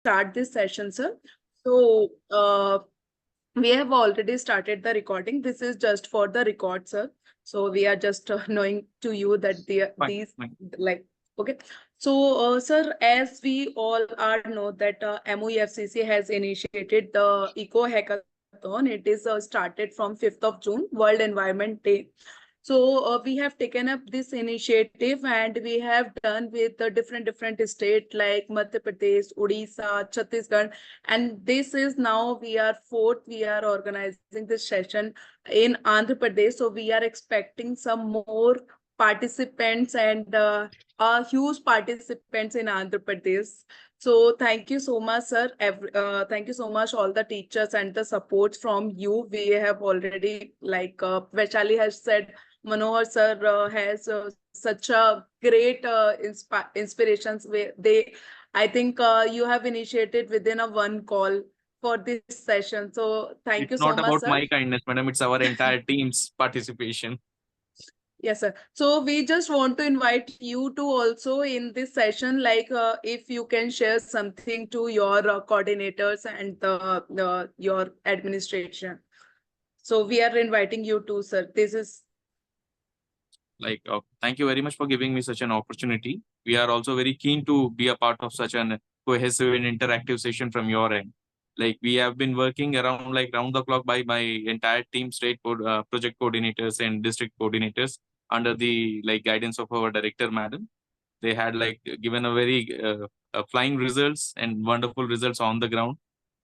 start this session, sir. So, we have already started the recording. This is just for the record, sir. So we are just knowing to you that these like okay. So, sir, as we all are know that MOEFCC has initiated the Eco Hackathon. It is started from 5th of June, World Environment Day. So we have taken up this initiative and we have done with the different state like Madhya Pradesh, Odisha, Chhattisgarh, and this is now we are organizing this session in Andhra Pradesh. So we are expecting some more participants and huge participants in Andhra Pradesh. So thank you so much, sir. Thank you so much, all the teachers and the support from you. We have already, like Vaishali has said, Manohar sir has such a great inspirations. I think you have initiated within a one call for this session. So thank you so much, sir. It's not about my kindness, madam. It's our entire team's participation. Yes, sir. So we just want to invite you to also in this session, like if you can share something to your coordinators and your administration. So we are inviting you to, sir. This is like thank you very much for giving me such an opportunity. We are also very keen to be a part of such an cohesive and interactive session from your end. Like we have been working around like round the clock by my entire team, project coordinators and district coordinators under the like guidance of our director, madam. They had like given a very flying results and wonderful results on the ground,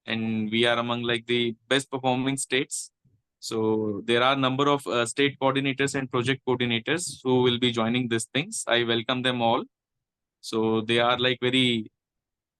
and we are among like the best performing states. So there are a number of state coordinators and project coordinators who will be joining these things. I welcome them all. So they are like very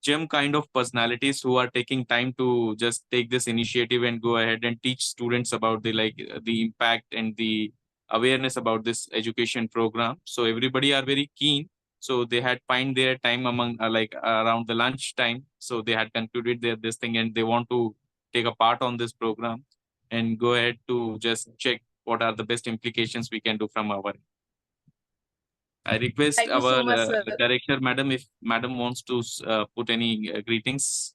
gem kind of personalities who are taking time to just take this initiative and go ahead and teach students about the impact and the awareness about this education program. So everybody are very keen. So they had find their time among around the lunch time. So they had concluded this thing and they want to take a part on this program and go ahead to just check what are the best implications we can do from our end. I request thank you so our much, sir. director, madam, if madam wants to put any greetings.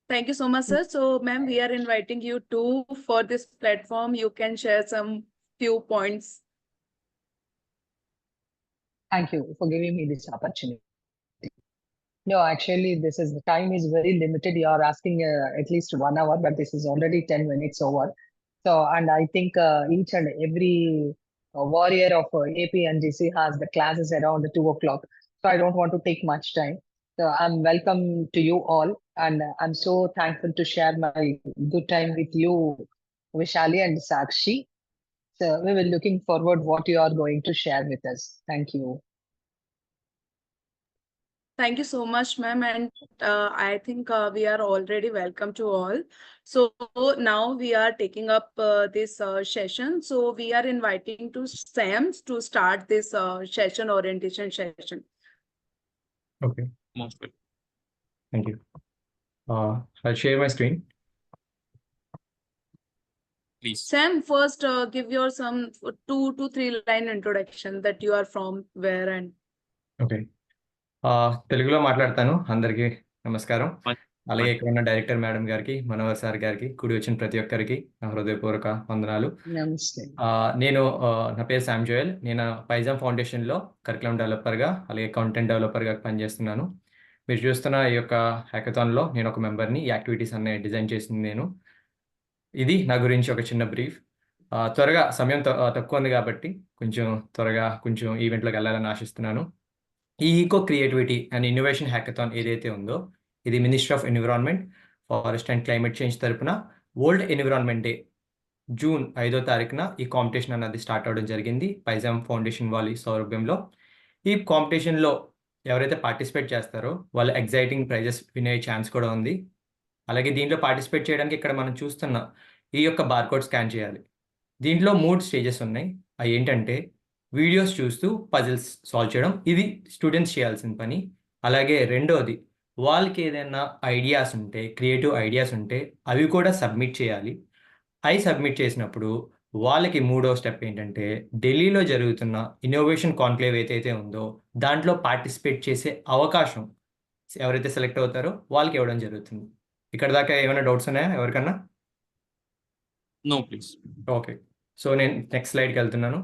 Thank you so much, sir. So, ma'am, we are inviting you to for this platform. You can share some few points. Thank you for giving me this opportunity. No, actually, the time is very limited. You are asking at least 1 hour, but this is already 10 minutes over. So, and I think each and every warrior of APNGC has the classes around 2 o'clock. So I don't want to take much time. So I'm welcome to you all. And I'm so thankful to share my good time with you, Vishali and Sakshi. So we will looking forward what you are going to share with us. Thank you. Thank you so much, ma'am. And I think we are already welcome to all. So now we are taking up this session. So we are inviting to Sam to start this session orientation session. Okay. Most good. Thank you. I'll share my screen. Please. Sam, first give your some 2 to 3 line introduction that you are from where and. Okay. తెలుగులో మాట్లాడతాను. అందరికీ నమస్కారం. అలాగే ఇక్కడ ఉన్న director madam గారికి, Manohar sir గారికి, కూడి వచ్చిన ప్రతి ఒక్కరికి నా హృదయపూర్వక వందనాలు. నేను నా పేరు శామ్ జోయల్. నేను పైజామ్ ఫౌండేషన్లో కరికులం డెవలపర్గా అలాగే కంటెంట్ డెవలపర్గా పనిచేస్తున్నాను. మీరు చూస్తున్న ఈ యొక్క హ్యాకథాన్లో నేను ఒక మెంబర్ని. ఈ యాక్టివిటీస్ అన్నీ డిజైన్ చేసింది నేను. ఇది నా గురించి ఒక చిన్న బ్రీఫ్. త్వరగా సమయం తక్కువ ఉంది కాబట్టి కొంచెం ఈవెంట్లోకి వెళ్ళాలని ఆశిస్తున్నాను. ఈ eco creativity and innovation hackathon ఏదైతే ఉందో ఇది ministry of environment, forest and climate change తరపున వరల్డ్ ఎన్విరాన్మెంట్ డే జూన్ 5వ తారీఖున ఈ కాంపిటీషన్ అన్నది స్టార్ట్ అవ్వడం జరిగింది పైజామ్ ఫౌండేషన్ వాళ్ళ సౌలభ్యంలో. ఈ కాంపిటీషన్లో ఎవరైతే పార్టిసిపేట్ చేస్తారో వాళ్ళు ఎగ్జైటింగ్ ప్రైజెస్ వినే ఛాన్స్ కూడా ఉంది. అలాగే దీంట్లో పార్టిసిపేట్ చేయడానికి ఇక్కడ మనం చూస్తున్న ఈ యొక్క బార్కోడ్ స్కాన్ చేయాలి. దీంట్లో 3 స్టేజెస్ ఉన్నాయి. అవి ఏంటంటే వీడియోస్ చూస్తూ పజిల్స్ సాల్వ్ చేయడం, ఇది స్టూడెంట్స్ చేయాల్సిన పని. అలాగే రెండోది వాళ్ళకి ఏదైనా ఐడియాస్ ఉంటే, క్రియేటివ్ ఐడియాస్ ఉంటే అవి కూడా సబ్మిట్ చేయాలి. అవి సబ్మిట్ చేసినప్పుడు వాళ్ళకి 3వ స్టెప్ ఏంటంటే ఢిల్లీలో జరుగుతున్న ఇన్నోవేషన్ కాన్క్లేవ్ ఏదైతే ఉందో దాంట్లో పార్టిసిపేట్ చేసే అవకాశం ఎవరైతే సెలెక్ట్ అవుతారో వాళ్ళకి ఇవ్వడం జరుగుతుంది. ఇక్కడ దాకా ఏమైనా డౌట్స్ ఉన్నాయా ఎవరికన్నా? No, please. ఓకే, సో నేను నెక్స్ట్ స్లైడ్కి వెళ్తున్నాను.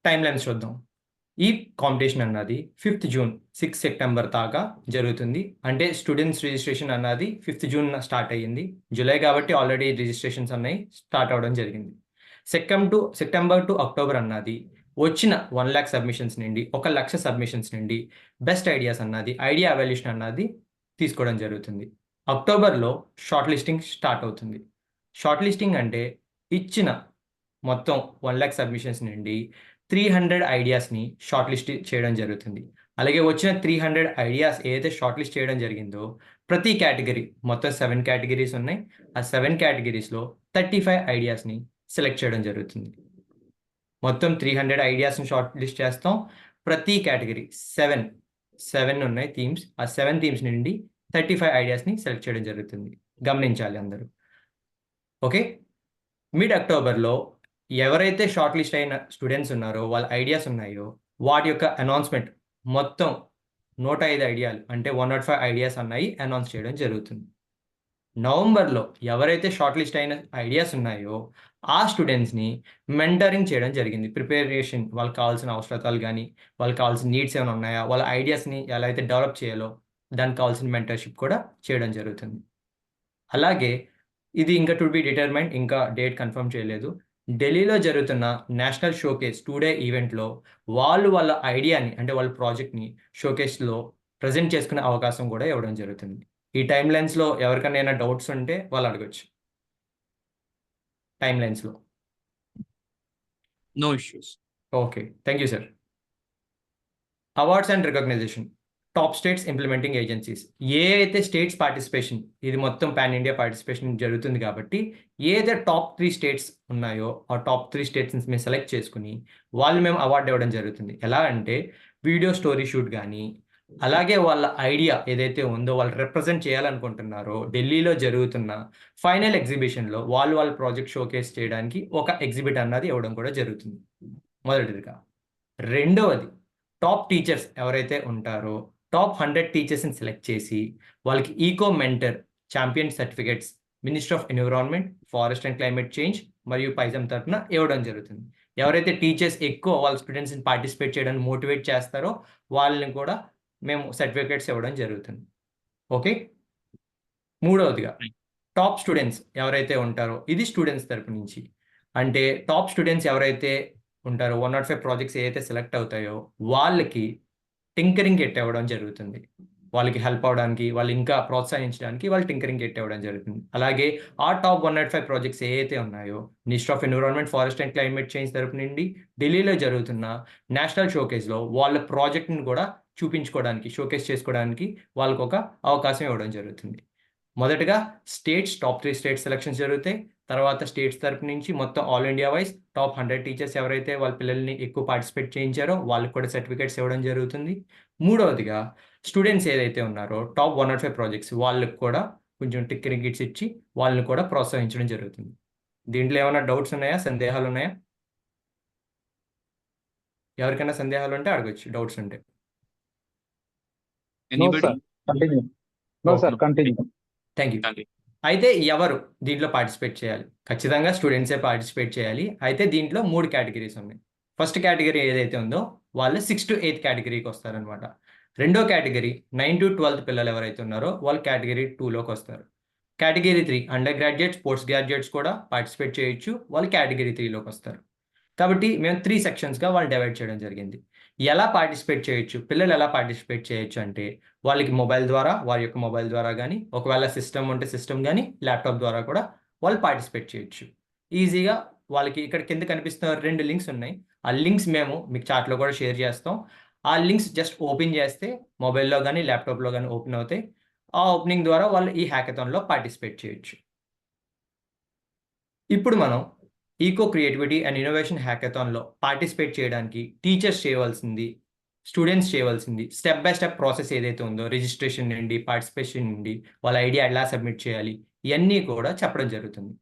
టైం లైన్స్ చూద్దాం. ఈ కాంపిటీషన్ అన్నది 5th జూన్ 6 సెప్టెంబర్ దాకా జరుగుతుంది. అంటే స్టూడెంట్స్ రిజిస్ట్రేషన్ అన్నది 5th జూన్ స్టార్ట్ అయ్యింది. జూలై కాబట్టి ఆల్రెడీ రిజిస్ట్రేషన్స్ అన్నవి స్టార్ట్ అవ్వడం జరిగింది. సెప్టెంబర్ టు అక్టోబర్ అన్నది వచ్చిన 1 lakh సబ్మిషన్స్ నుండి 1 లక్ష సబ్మిషన్స్ నుండి బెస్ట్ ఐడియాస్ అన్నది ఐడియా అవాల్యుయేషన్ అన్నది తీసుకోవడం జరుగుతుంది. అక్టోబర్లో షార్ట్ లిస్టింగ్ స్టార్ట్ అవుతుంది. షార్ట్ లిస్టింగ్ అంటే ఇచ్చిన మొత్తం 1 lakh సబ్మిషన్స్ నుండి 300 ఐడియాస్ని షార్ట్ లిస్ట్ చేయడం జరుగుతుంది. అలాగే వచ్చిన 300 ఐడియాస్ ఏదైతే షార్ట్ లిస్ట్ చేయడం జరిగిందో ప్రతి కేటగిరీ మొత్తం 7 కేటగిరీస్ ఉన్నాయి. ఆ 7 కేటగిరీస్లో 35 ఐడియాస్ని సెలెక్ట్ చేయడం జరుగుతుంది. మొత్తం 300 ఐడియాస్ని షార్ట్ లిస్ట్ చేస్తాం. ప్రతి కేటగిరీ 7 ఉన్నాయి థీమ్స్. ఆ 7 థీమ్స్ నుండి 35 ఐడియాస్ని సెలెక్ట్ చేయడం జరుగుతుంది. గమనించాలి అందరూ. ఓకే, మిడ్ అక్టోబర్లో ఎవరైతే షార్ట్ లిస్ట్ అయిన స్టూడెంట్స్ ఉన్నారో వాళ్ళ ఐడియాస్ ఉన్నాయో వాటి యొక్క అనౌన్స్మెంట్ మొత్తం 105 ఐడియాలు అంటే 105 ఐడియాస్ అన్నాయి అనౌన్స్ చేయడం జరుగుతుంది. నవంబర్లో ఎవరైతే షార్ట్ లిస్ట్ అయిన ఐడియాస్ ఉన్నాయో ఆ స్టూడెంట్స్ని మెంటరింగ్ చేయడం జరిగింది. ప్రిపరేషన్, వాళ్ళకి కావాల్సిన అవసరాలు కానీ వాళ్ళకి కావాల్సిన నీడ్స్ ఏమైనా ఉన్నాయా, వాళ్ళ ఐడియాస్ని ఎలా అయితే డెవలప్ చేయాలో దానికి కావాల్సిన మెంటర్షిప్ కూడా చేయడం జరుగుతుంది. అలాగే ఇది ఇంకా టు బి డిటర్మైన్, ఇంకా డేట్ కన్ఫర్మ్ చేయలేదు. ఢిల్లీలో జరుగుతున్న నేషనల్ షోకేస్ 2-day ఈవెంట్లో వాళ్ళ ఐడియాని అంటే వాళ్ళ ప్రాజెక్ట్ని షోకేస్లో ప్రజెంట్ చేసుకునే అవకాశం కూడా ఇవ్వడం జరుగుతుంది. ఈ టైం లైన్స్లో ఎవరికైనా డౌట్స్ ఉంటే వాళ్ళు అడగచ్చు. టైం లైన్స్లో No issues. Okay, thank you sir. Awards and recognition. Top states implementing agencies. ఏ అయితే స్టేట్స్ పార్టిసిపేషన్, ఇది మొత్తం పాన్ ఇండియా పార్టిసిపేషన్ జరుగుతుంది కాబట్టి ఏదైతే టాప్ 3 స్టేట్స్ ఉన్నాయో ఆ టాప్ 3 స్టేట్స్ని మేము సెలెక్ట్ చేసుకుని వాళ్ళు మేము అవార్డు ఇవ్వడం జరుగుతుంది. ఎలా అంటే వీడియో స్టోరీ షూట్ కానీ అలాగే వాళ్ళ ఐడియా ఏదైతే ఉందో వాళ్ళు రిప్రజెంట్ చేయాలనుకుంటున్నారో ఢిల్లీలో జరుగుతున్న ఫైనల్ ఎగ్జిబిషన్లో వాళ్ళ ప్రాజెక్ట్ షోకేస్ చేయడానికి ఒక ఎగ్జిబిట్ అన్నది ఇవ్వడం కూడా జరుగుతుంది. మొదటిదిగా. రెండవది టాప్ టీచర్స్ ఎవరైతే ఉంటారో టాప్ 100 టీచర్స్ని సెలెక్ట్ చేసి వాళ్ళకి eco mentor champion certificates ministry of environment, forest and climate change మరియు పైజమ్ తరఫున ఇవ్వడం జరుగుతుంది. ఎవరైతే టీచర్స్ ఎక్కువ వాళ్ళ స్టూడెంట్స్ని పార్టిసిపేట్ చేయడానికి మోటివేట్ చేస్తారో వాళ్ళని కూడా మేము సర్టిఫికేట్స్ ఇవ్వడం జరుగుతుంది. ఓకే, మూడవదిగా టాప్ స్టూడెంట్స్ ఎవరైతే ఉంటారో ఇది స్టూడెంట్స్ తరపు నుంచి. అంటే టాప్ స్టూడెంట్స్ ఎవరైతే ఉంటారో 105 ప్రాజెక్ట్స్ ఏదైతే సెలెక్ట్ అవుతాయో వాళ్ళకి టింకరింగ్ కిట్ ఇవ్వడం జరుగుతుంది. వాళ్ళకి హెల్ప్ అవడానికి, వాళ్ళు ఇంకా ప్రోత్సహించడానికి వాళ్ళు టింకరింగ్ కిట్ ఇవ్వడం జరుగుతుంది. అలాగే ఆ టాప్ 105 ప్రాజెక్ట్స్ ఏవైతే ఉన్నాయో ministry of environment, forest and climate change తరపు నుండి ఢిల్లీలో జరుగుతున్న నేషనల్ షోకేస్లో వాళ్ళ ప్రాజెక్ట్ని కూడా చూపించుకోవడానికి, షోకేస్ చేసుకోవడానికి వాళ్ళకు ఒక అవకాశం ఇవ్వడం జరుగుతుంది. మొదటగా స్టేట్స్ టాప్ 3 స్టేట్స్ సెలక్షన్స్ జరుగుతాయి. తర్వాత స్టేట్స్ తరపు నుంచి మొత్తం all India wise top 100 teachers ఎవరైతే వాళ్ళ పిల్లల్ని ఎక్కువ పార్టిసిపేట్ చేయించారో వాళ్ళకి కూడా సర్టిఫికేట్స్ ఇవ్వడం జరుగుతుంది. మూడవదిగా స్టూడెంట్స్ ఏదైతే ఉన్నారో టాప్ 105 ప్రాజెక్ట్స్ వాళ్ళకి కూడా కొంచెం టిక్కరింగ్ కిట్స్ ఇచ్చి వాళ్ళని కూడా ప్రోత్సహించడం జరుగుతుంది. దీంట్లో ఏమైనా డౌట్స్ ఉన్నాయా, సందేహాలు ఉన్నాయా? ఎవరికైనా సందేహాలు ఉంటే అడగచ్చు, డౌట్స్ ఉంటే. Anybody? Continue. Thank you. అయితే ఎవరు దీంట్లో పార్టిసిపేట్ చేయాలి? ఖచ్చితంగా స్టూడెంట్సే పార్టిసిపేట్ చేయాలి. అయితే దీంట్లో 3 కేటగిరీస్ ఉన్నాయి. ఫస్ట్ కేటగిరీ ఏదైతే ఉందో వాళ్ళు 6th to 8th కేటగిరీకి వస్తారనమాట. రెండో కేటగిరీ 9th to 12th పిల్లలు ఎవరైతే ఉన్నారో వాళ్ళు కేటగిరీ 2లోకి వస్తారు. Category 3 under graduates, post graduates కూడా పార్టిసిపేట్ చేయొచ్చు, వాళ్ళు కేటగిరీ 3లోకి వస్తారు. కాబట్టి మేము 3 సెక్షన్స్గా వాళ్ళు డివైడ్ చేయడం జరిగింది. ఎలా పార్టిసిపేట్ చేయొచ్చు, పిల్లలు ఎలా పార్టిసిపేట్ చేయొచ్చు అంటే వాళ్ళకి మొబైల్ ద్వారా, వారి యొక్క మొబైల్ ద్వారా కానీ, ఒకవేళ సిస్టమ్ ఉంటే సిస్టమ్ కానీ, ల్యాప్టాప్ ద్వారా కూడా వాళ్ళు పార్టిసిపేట్ చేయొచ్చు ఈజీగా. వాళ్ళకి ఇక్కడ కింద కనిపిస్తున్న 2 లింక్స్ ఉన్నాయి. ఆ లింక్స్ మేము మీకు చాట్లో కూడా షేర్ చేస్తాం. ఆ లింక్స్ జస్ట్ ఓపెన్ చేస్తే మొబైల్లో కానీ ల్యాప్టాప్లో కానీ ఓపెన్ అవుతాయి. ఆ ఓపెనింగ్ ద్వారా వాళ్ళు ఈ హ్యాకథాన్లో పార్టిసిపేట్ చేయొచ్చు. ఇప్పుడు మనం ఈకో క్రియేటివిటీ అండ్ ఇన్నోవేషన్ హ్యాకథాన్లో పార్టిసిపేట్ చేయడానికి టీచర్స్ చేయవలసింది, స్టూడెంట్స్ చేయవలసింది స్టెప్ బై స్టెప్ ప్రాసెస్ ఏదైతే ఉందో రిజిస్ట్రేషన్ నుండి, పార్టిసిపేషన్ నుండి, వాళ్ళ ఐడియా ఎలా సబ్మిట్ చేయాలి ఇవన్నీ కూడా చెప్పడం జరుగుతుంది.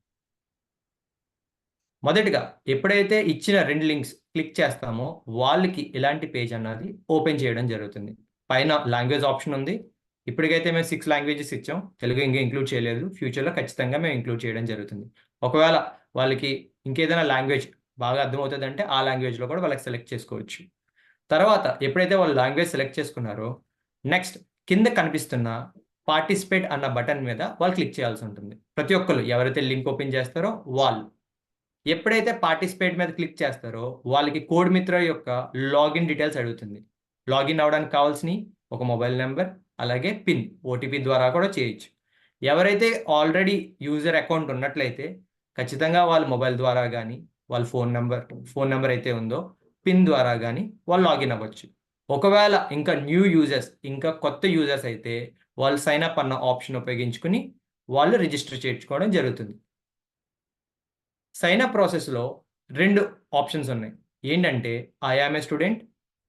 మొదటిగా ఎప్పుడైతే ఇచ్చిన 2 లింక్స్ క్లిక్ చేస్తామో వాళ్ళకి ఇలాంటి పేజ్ అన్నది ఓపెన్ చేయడం జరుగుతుంది. పైన లాంగ్వేజ్ ఆప్షన్ ఉంది. ఇప్పటికైతే మేము 6 లాంగ్వేజెస్ ఇచ్చాం. తెలుగు ఇంకా ఇంక్లూడ్ చేయలేదు. ఫ్యూచర్లో ఖచ్చితంగా మేము ఇంక్లూడ్ చేయడం జరుగుతుంది. ఒకవేళ వాళ్ళకి ఇంకేదైనా లాంగ్వేజ్ బాగా అర్థమవుతుందంటే ఆ లాంగ్వేజ్లో కూడా వాళ్ళకి సెలెక్ట్ చేసుకోవచ్చు. తర్వాత ఎప్పుడైతే వాళ్ళు లాంగ్వేజ్ సెలెక్ట్ చేసుకున్నారో నెక్స్ట్ కింద కనిపిస్తున్న పార్టిసిపేట్ అన్న బటన్ మీద వాళ్ళు క్లిక్ చేయాల్సి ఉంటుంది. ప్రతి ఒక్కరు ఎవరైతే లింక్ ఓపెన్ చేస్తారో వాళ్ళు ఎప్పుడైతే పార్టిసిపేట్ మీద క్లిక్ చేస్తారో వాళ్ళకి కోడ్ మిత్ర యొక్క లాగిన్ డీటెయిల్స్ అడుగుతుంది. లాగిన్ అవ్వడానికి కావాల్సిన ఒక మొబైల్ నెంబర్ అలాగే పిన్ ఓటీపీ ద్వారా కూడా చేయొచ్చు. ఎవరైతే ఆల్రెడీ యూజర్ అకౌంట్ ఉన్నట్లయితే ఖచ్చితంగా వాళ్ళ మొబైల్ ద్వారా కానీ వాళ్ళ ఫోన్ నెంబర్ అయితే ఉందో పిన్ ద్వారా కానీ వాళ్ళు లాగిన్ అవ్వచ్చు. ఒకవేళ ఇంకా న్యూ యూజర్స్ ఇంకా కొత్త యూజర్స్ అయితే వాళ్ళు సైన్ అప్ అన్న ఆప్షన్ ఉపయోగించుకుని వాళ్ళు రిజిస్టర్ చేయించుకోవడం జరుగుతుంది. సైన్ అప్ ప్రాసెస్లో 2 ఆప్షన్స్ ఉన్నాయి. ఏంటంటే I am a student,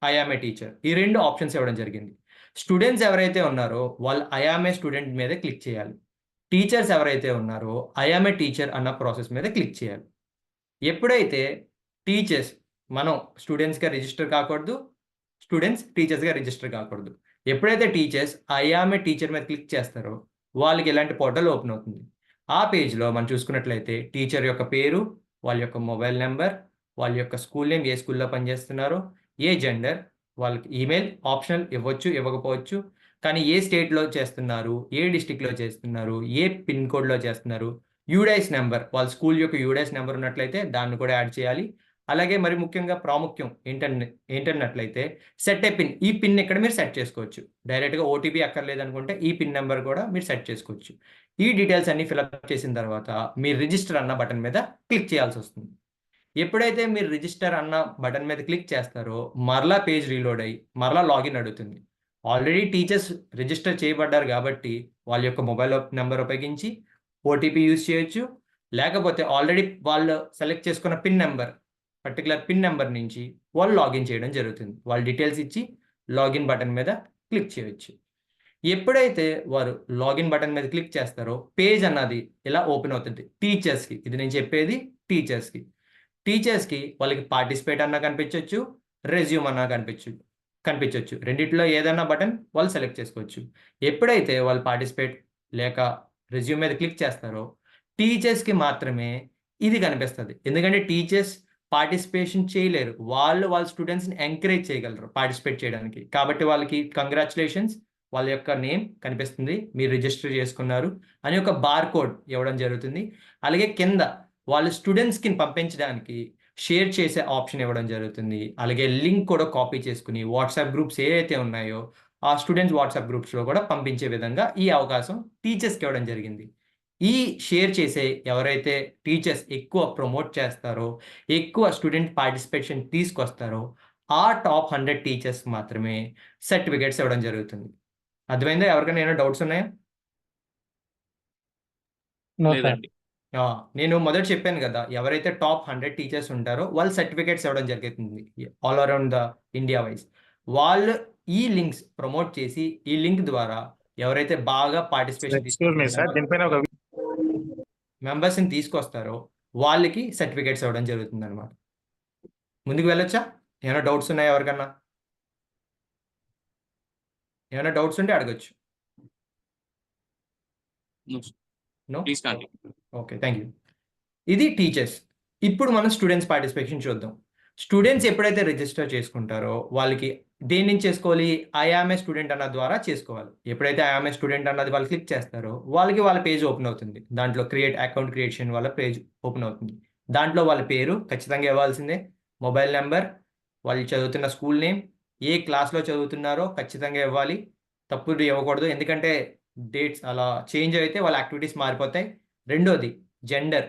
I am a teacher. ఈ 2 ఆప్షన్స్ ఇవ్వడం జరిగింది. స్టూడెంట్స్ ఎవరైతే ఉన్నారో వాళ్ళు ఐఆమ్ ఏ స్టూడెంట్ మీద క్లిక్ చేయాలి. టీచర్స్ ఎవరైతే ఉన్నారో ఐఆమ్ ఏ టీచర్ అన్న ప్రాసెస్ మీద క్లిక్ చేయాలి. ఎప్పుడైతే టీచర్స్ మనం స్టూడెంట్స్గా రిజిస్టర్ కాకూడదు, స్టూడెంట్స్ టీచర్స్గా రిజిస్టర్ కాకూడదు. ఎప్పుడైతే టీచర్స్ ఐఆమ్ ఏ టీచర్ మీద క్లిక్ చేస్తారో వాళ్ళకి ఇలాంటి పోర్టల్ ఓపెన్ అవుతుంది. ఆ పేజ్లో మనం చూసుకున్నట్లయితే టీచర్ యొక్క పేరు, వాళ్ళ యొక్క మొబైల్ నెంబర్, వాళ్ళ యొక్క స్కూల్ నేమ్, ఏ స్కూల్లో పనిచేస్తున్నారో, ఏ జెండర్, వాళ్ళకి ఈమెయిల్ ఆప్షనల్ ఇవ్వచ్చు ఇవ్వకపోవచ్చు, కానీ ఏ స్టేట్లో చేస్తున్నారు, ఏ డిస్టిక్లో చేస్తున్నారు, ఏ పిన్ కోడ్లో చేస్తున్నారు, యూడైస్ నెంబర్ వాళ్ళ స్కూల్ యొక్క యూడైస్ నెంబర్ ఉన్నట్లయితే దాన్ని కూడా యాడ్ చేయాలి. అలాగే మరి ముఖ్యంగా ప్రాముఖ్యం ఏంటన్నట్లయితే సెట్ ఏ పిన్. ఈ పిన్ ఇక్కడ మీరు సెట్ చేసుకోవచ్చు. డైరెక్ట్గా ఓటీపీ అక్కర్లేదు అనుకుంటే ఈ పిన్ నెంబర్ కూడా మీరు సెట్ చేసుకోవచ్చు. ఈ డీటెయిల్స్ అన్ని ఫిల్అప్ చేసిన తర్వాత మీరు రిజిస్టర్ అన్న బటన్ మీద క్లిక్ చేయాల్సి వస్తుంది. ఎప్పుడైతే మీరు రిజిస్టర్ అన్న బటన్ మీద క్లిక్ చేస్తారో మరలా పేజ్ రీలోడ్ అయ్యి మరలా లాగిన్ అడుగుతుంది. ఆల్రెడీ టీచర్స్ రిజిస్టర్ చేయబడ్డారు కాబట్టి వాళ్ళ యొక్క మొబైల్ నెంబర్ ఉపయోగించి ఓటీపీ యూజ్ చేయొచ్చు. లేకపోతే ఆల్రెడీ వాళ్ళు సెలెక్ట్ చేసుకున్న పర్టికులర్ పిన్ నెంబర్ నుంచి వాళ్ళు లాగిన్ చేయడం జరుగుతుంది. వాళ్ళ డీటెయిల్స్ ఇచ్చి లాగిన్ బటన్ మీద క్లిక్ చేయొచ్చు. ఎప్పుడైతే వారు లాగిన్ బటన్ మీద క్లిక్ చేస్తారో పేజ్ అన్నది ఇలా ఓపెన్ అవుతుంది టీచర్స్కి. ఇది నేను చెప్పేది టీచర్స్కి వాళ్ళకి పార్టిసిపేట్ అన్నా కనిపించవచ్చు, రెజ్యూమ్ అన్నా కనిపించవచ్చు. రెండిట్లో ఏదన్నా బటన్ వాళ్ళు సెలెక్ట్ చేసుకోవచ్చు. ఎప్పుడైతే వాళ్ళు పార్టిసిపేట్ లేక రెజ్యూమ్ మీద క్లిక్ చేస్తారో టీచర్స్కి మాత్రమే ఇది కనిపిస్తుంది. ఎందుకంటే టీచర్స్ పార్టిసిపేషన్ చేయలేరు, వాళ్ళ స్టూడెంట్స్ని ఎంకరేజ్ చేయగలరు పార్టిసిపేట్ చేయడానికి. కాబట్టి వాళ్ళకి కంగ్రాచులేషన్స్, వాళ్ళ యొక్క నేమ్ కనిపిస్తుంది, మీరు రిజిస్టర్ చేసుకున్నారు అని ఒక బార్ కోడ్ ఇవ్వడం జరుగుతుంది. అలాగే కింద వాళ్ళ స్టూడెంట్స్కి పంపించడానికి షేర్ చేసే ఆప్షన్ ఇవ్వడం జరుగుతుంది. అలాగే లింక్ కూడా కాపీ చేసుకుని వాట్సాప్ గ్రూప్స్ ఏవైతే ఉన్నాయో ఆ స్టూడెంట్స్ వాట్సాప్ గ్రూప్స్లో కూడా పంపించే విధంగా ఈ అవకాశం టీచర్స్కి ఇవ్వడం జరిగింది. ఈ షేర్ చేసే ఎవరైతే టీచర్స్ ఎక్కువ ప్రమోట్ చేస్తారో, ఎక్కువ స్టూడెంట్ పార్టిసిపేషన్ తీసుకొస్తారో ఆ టాప్ 100 టీచర్స్ మాత్రమే సర్టిఫికేట్స్ ఇవ్వడం జరుగుతుంది. అర్థమైందా? ఎవరికైనా ఏమైనా డౌట్స్ ఉన్నాయా? లేదండి. నేను మొదట చెప్పాను కదా, ఎవరైతే టాప్ 100 టీచర్స్ ఉంటారో వాళ్ళు సర్టిఫికేట్స్ ఇవ్వడం జరుగుతుంది all around the India wise. వాళ్ళు ఈ లింక్స్ ప్రమోట్ చేసి ఈ లింక్ ద్వారా ఎవరైతే బాగా పార్టిసిపేషన్ మెంబర్స్ని తీసుకొస్తారో వాళ్ళకి సర్టిఫికేట్స్ ఇవ్వడం జరుగుతుంది అనమాట. ముందుకు వెళ్ళొచ్చా? ఏమైనా డౌట్స్ ఉన్నాయా ఎవరికన్నా? ఏమైనా డౌట్స్ ఉంటే అడగచ్చు. Okay, thank you. ఇది టీచర్స్. ఇప్పుడు మనం స్టూడెంట్స్ పార్టిసిపేషన్ చూద్దాం. స్టూడెంట్స్ ఎప్పుడైతే రిజిస్టర్ చేసుకుంటారో వాళ్ళకి దేని నుంచి చేసుకోవాలి? ఐఆమ్ ఏ స్టూడెంట్ అన్న ద్వారా చేసుకోవాలి. ఎప్పుడైతే ఐఆమ్ ఏ స్టూడెంట్ అన్నది వాళ్ళు క్లిక్ చేస్తారో వాళ్ళకి వాళ్ళ పేజ్ ఓపెన్ అవుతుంది. దాంట్లో అకౌంట్ క్రియేషన్ వాళ్ళ పేజ్ ఓపెన్ అవుతుంది. దాంట్లో వాళ్ళ పేరు ఖచ్చితంగా ఇవ్వాల్సిందే, మొబైల్ నెంబర్, వాళ్ళు చదువుతున్న స్కూల్ నేమ్, ఏ క్లాస్లో చదువుతున్నారో ఖచ్చితంగా ఇవ్వాలి, తప్పుడు ఇవ్వకూడదు. ఎందుకంటే డేట్స్ అలా చేంజ్ అయితే వాళ్ళ యాక్టివిటీస్ మారిపోతాయి. రెండోది జెండర్,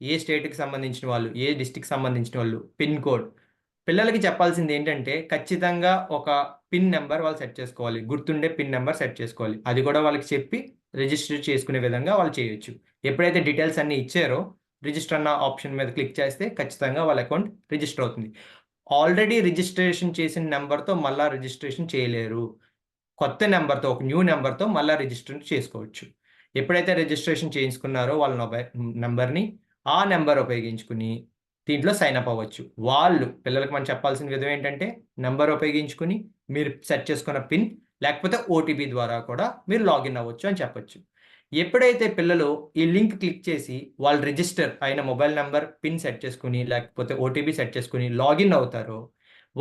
ఏ స్టేట్కి సంబంధించిన వాళ్ళు, ఏ డిస్టిక్ సంబంధించిన వాళ్ళు, పిన్ కోడ్. పిల్లలకి చెప్పాల్సింది ఏంటంటే ఖచ్చితంగా ఒక పిన్ నెంబర్ వాళ్ళు సెట్ చేసుకోవాలి, గుర్తుండే పిన్ నెంబర్ సెట్ చేసుకోవాలి. అది కూడా వాళ్ళకి చెప్పి రిజిస్టర్ చేసుకునే విధంగా వాళ్ళు చేయొచ్చు. ఎప్పుడైతే డీటెయిల్స్ అన్నీ ఇచ్చారో రిజిస్టర్ అన్న ఆప్షన్ మీద క్లిక్ చేస్తే ఖచ్చితంగా వాళ్ళ అకౌంట్ రిజిస్టర్ అవుతుంది. ఆల్రెడీ రిజిస్ట్రేషన్ చేసిన నెంబర్తో మళ్ళీ రిజిస్ట్రేషన్ చేయలేరు. కొత్త నెంబర్తో, ఒక న్యూ నెంబర్తో మళ్ళీ రిజిస్టర్ చేసుకోవచ్చు. ఎప్పుడైతే రిజిస్ట్రేషన్ చేయించుకున్నారో వాళ్ళ నెంబర్ని ఆ నెంబర్ ఉపయోగించుకుని దీంట్లో సైన్ అప్ అవ్వచ్చు. పిల్లలకు మనం చెప్పాల్సిన విధం ఏంటంటే నెంబర్ ఉపయోగించుకుని మీరు సెట్ చేసుకున్న పిన్ లేకపోతే ఓటీపీ ద్వారా కూడా మీరు లాగిన్ అవ్వచ్చు అని చెప్పొచ్చు. ఎప్పుడైతే పిల్లలు ఈ లింక్ క్లిక్ చేసి వాళ్ళు రిజిస్టర్ అయిన మొబైల్ నెంబర్ పిన్ సెట్ చేసుకుని లేకపోతే ఓటీపీ సెట్ చేసుకుని లాగిన్ అవుతారో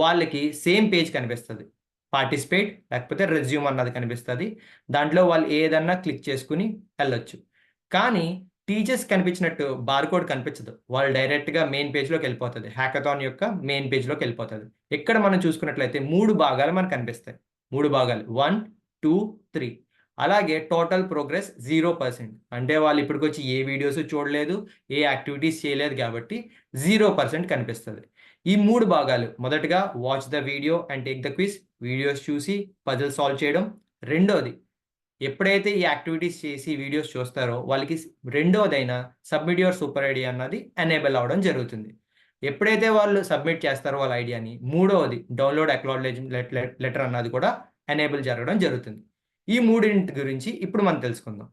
వాళ్ళకి సేమ్ పేజ్ కనిపిస్తుంది. పార్టిసిపేట్ లేకపోతే రెజ్యూమ్ అన్నది కనిపిస్తుంది. దాంట్లో వాళ్ళు ఏదన్నా క్లిక్ చేసుకుని వెళ్ళొచ్చు. కానీ టీచర్స్ కనిపించినట్టు బార్కోడ్ కనిపించదు. వాళ్ళు డైరెక్ట్గా మెయిన్ పేజ్లోకి వెళ్ళిపోతుంది. హ్యాకథాన్ యొక్క మెయిన్ పేజ్లోకి వెళ్ళిపోతుంది. ఇక్కడ మనం చూసుకున్నట్లయితే 3 భాగాలు మనకు కనిపిస్తాయి. 3 భాగాలు 1, 2, 3. అలాగే టోటల్ ప్రోగ్రెస్ 0%. అంటే వాళ్ళు ఇప్పటికొచ్చి ఏ వీడియోస్ చూడలేదు, ఏ యాక్టివిటీస్ చేయలేదు కాబట్టి 0% కనిపిస్తుంది. ఈ 3 భాగాలు మొదటగా watch the video and take the quiz, videos చూసి పజిల్ సాల్వ్ చేయడం. రెండోది ఎప్పుడైతే ఈ యాక్టివిటీస్ చేసి వీడియోస్ చూస్తారో వాళ్ళకి రెండోదైన సబ్మిట్ యువర్ సూపర్ ఐడి అన్నది ఎనేబుల్ అవ్వడం జరుగుతుంది. ఎప్పుడైతే వాళ్ళు సబ్మిట్ చేస్తారో వాళ్ళ ఐడియాని, మూడవది డౌన్లోడ్ అక్నాలెడ్జ్మెంట్ లెటర్ అన్నది కూడా ఎనేబుల్ జరగడం జరుగుతుంది. ఈ మూడింటి గురించి ఇప్పుడు మనం తెలుసుకుందాం.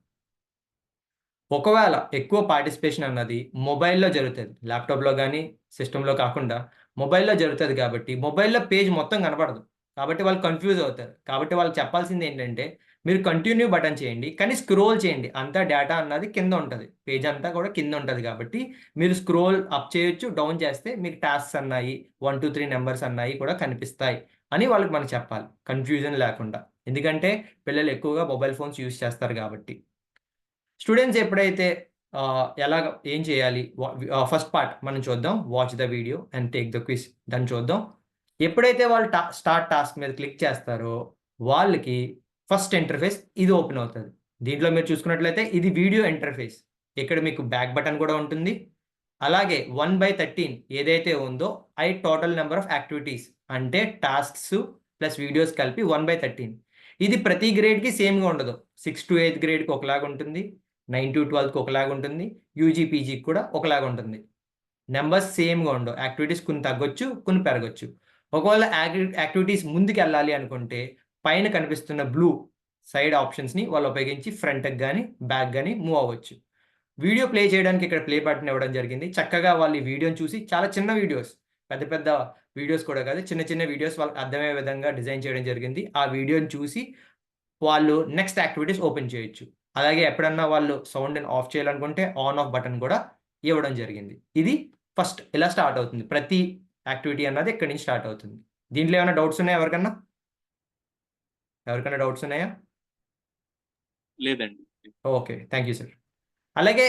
ఒకవేళ ఎక్కువ పార్టిసిపేషన్ అన్నది మొబైల్లో జరుగుతుంది, ల్యాప్టాప్లో కానీ సిస్టంలో కాకుండా మొబైల్లో జరుగుతుంది కాబట్టి మొబైల్లో పేజ్ మొత్తం కనపడదు. కాబట్టి వాళ్ళు కన్ఫ్యూజ్ అవుతారు. కాబట్టి వాళ్ళకి చెప్పాల్సింది ఏంటంటే మీరు కంటిన్యూ బటన్ చేయండి, కానీ స్క్రోల్ చేయండి. అంతా డేటా అన్నది కింద ఉంటుంది, పేజ్ అంతా కూడా కింద ఉంటుంది. కాబట్టి మీరు స్క్రోల్ అప్ చేయొచ్చు, డౌన్ చేస్తే మీకు టాస్క్స్ అన్నాయి, 1, 2, 3 నెంబర్స్ అన్నాయి కూడా కనిపిస్తాయి అని వాళ్ళకి మనం చెప్పాలి, కన్ఫ్యూజన్ లేకుండా. ఎందుకంటే పిల్లలు ఎక్కువగా మొబైల్ ఫోన్స్ యూజ్ చేస్తారు కాబట్టి. స్టూడెంట్స్ ఎప్పుడైతే ఏం చేయాలి, ఫస్ట్ పార్ట్ మనం చూద్దాం. Watch the video and take the quiz. దాన్ని చూద్దాం. ఎప్పుడైతే వాళ్ళు స్టార్ట్ టాస్క్ మీద క్లిక్ చేస్తారో వాళ్ళకి ఫస్ట్ ఇంటర్ఫేస్ ఇది ఓపెన్ అవుతుంది. దీంట్లో మీరు చూసుకున్నట్లయితే ఇది వీడియో ఇంటర్ఫేస్. ఇక్కడ మీకు బ్యాక్ బటన్ కూడా ఉంటుంది. అలాగే 1/13 ఏదైతే ఉందో టోటల్ నెంబర్ ఆఫ్ యాక్టివిటీస్ అంటే టాస్క్స్ ప్లస్ వీడియోస్ కలిపి 1/13. ఇది ప్రతి గ్రేడ్కి సేమ్గా ఉండదు. 6 to 8th గ్రేడ్కి ఒకలాగా ఉంటుంది, 9 to 12కి ఒకలాగా ఉంటుంది, యూజీ పీజీకి కూడా ఒకలాగా ఉంటుంది. నెంబర్స్ సేమ్గా ఉండవు. యాక్టివిటీస్ కొన్ని తగ్గొచ్చు, కొన్ని పెరగచ్చు. ఒకవేళ యాక్టివిటీస్ ముందుకు వెళ్ళాలి అనుకుంటే పైన కనిపిస్తున్న బ్లూ సైడ్ ఆప్షన్స్ని వాళ్ళు ఉపయోగించి ఫ్రంట్కి కానీ బ్యాక్ కానీ మూవ్ అవ్వచ్చు. వీడియో ప్లే చేయడానికి ఇక్కడ ప్లే బటన్ ఇవ్వడం జరిగింది. చక్కగా వాళ్ళు ఈ వీడియోని చూసి, చాలా చిన్న వీడియోస్, పెద్ద పెద్ద వీడియోస్ కూడా కాదు, చిన్న చిన్న వీడియోస్ వాళ్ళకి అర్థమయ్యే విధంగా డిజైన్ చేయడం జరిగింది. ఆ వీడియోని చూసి వాళ్ళు నెక్స్ట్ యాక్టివిటీస్ ఓపెన్ చేయొచ్చు. అలాగే ఎప్పుడన్నా వాళ్ళు సౌండ్ని ఆఫ్ చేయాలనుకుంటే ఆన్ ఆఫ్ బటన్ కూడా ఇవ్వడం జరిగింది. ఇది ఫస్ట్ ఇలా స్టార్ట్ అవుతుంది. ప్రతి యాక్టివిటీ అన్నది ఇక్కడి నుంచి స్టార్ట్ అవుతుంది. దీంట్లో ఏమైనా డౌట్స్ ఉన్నాయా ఎవరికైనా డౌట్స్ ఉన్నాయా? లేదండి. Okay, thank you sir. అలాగే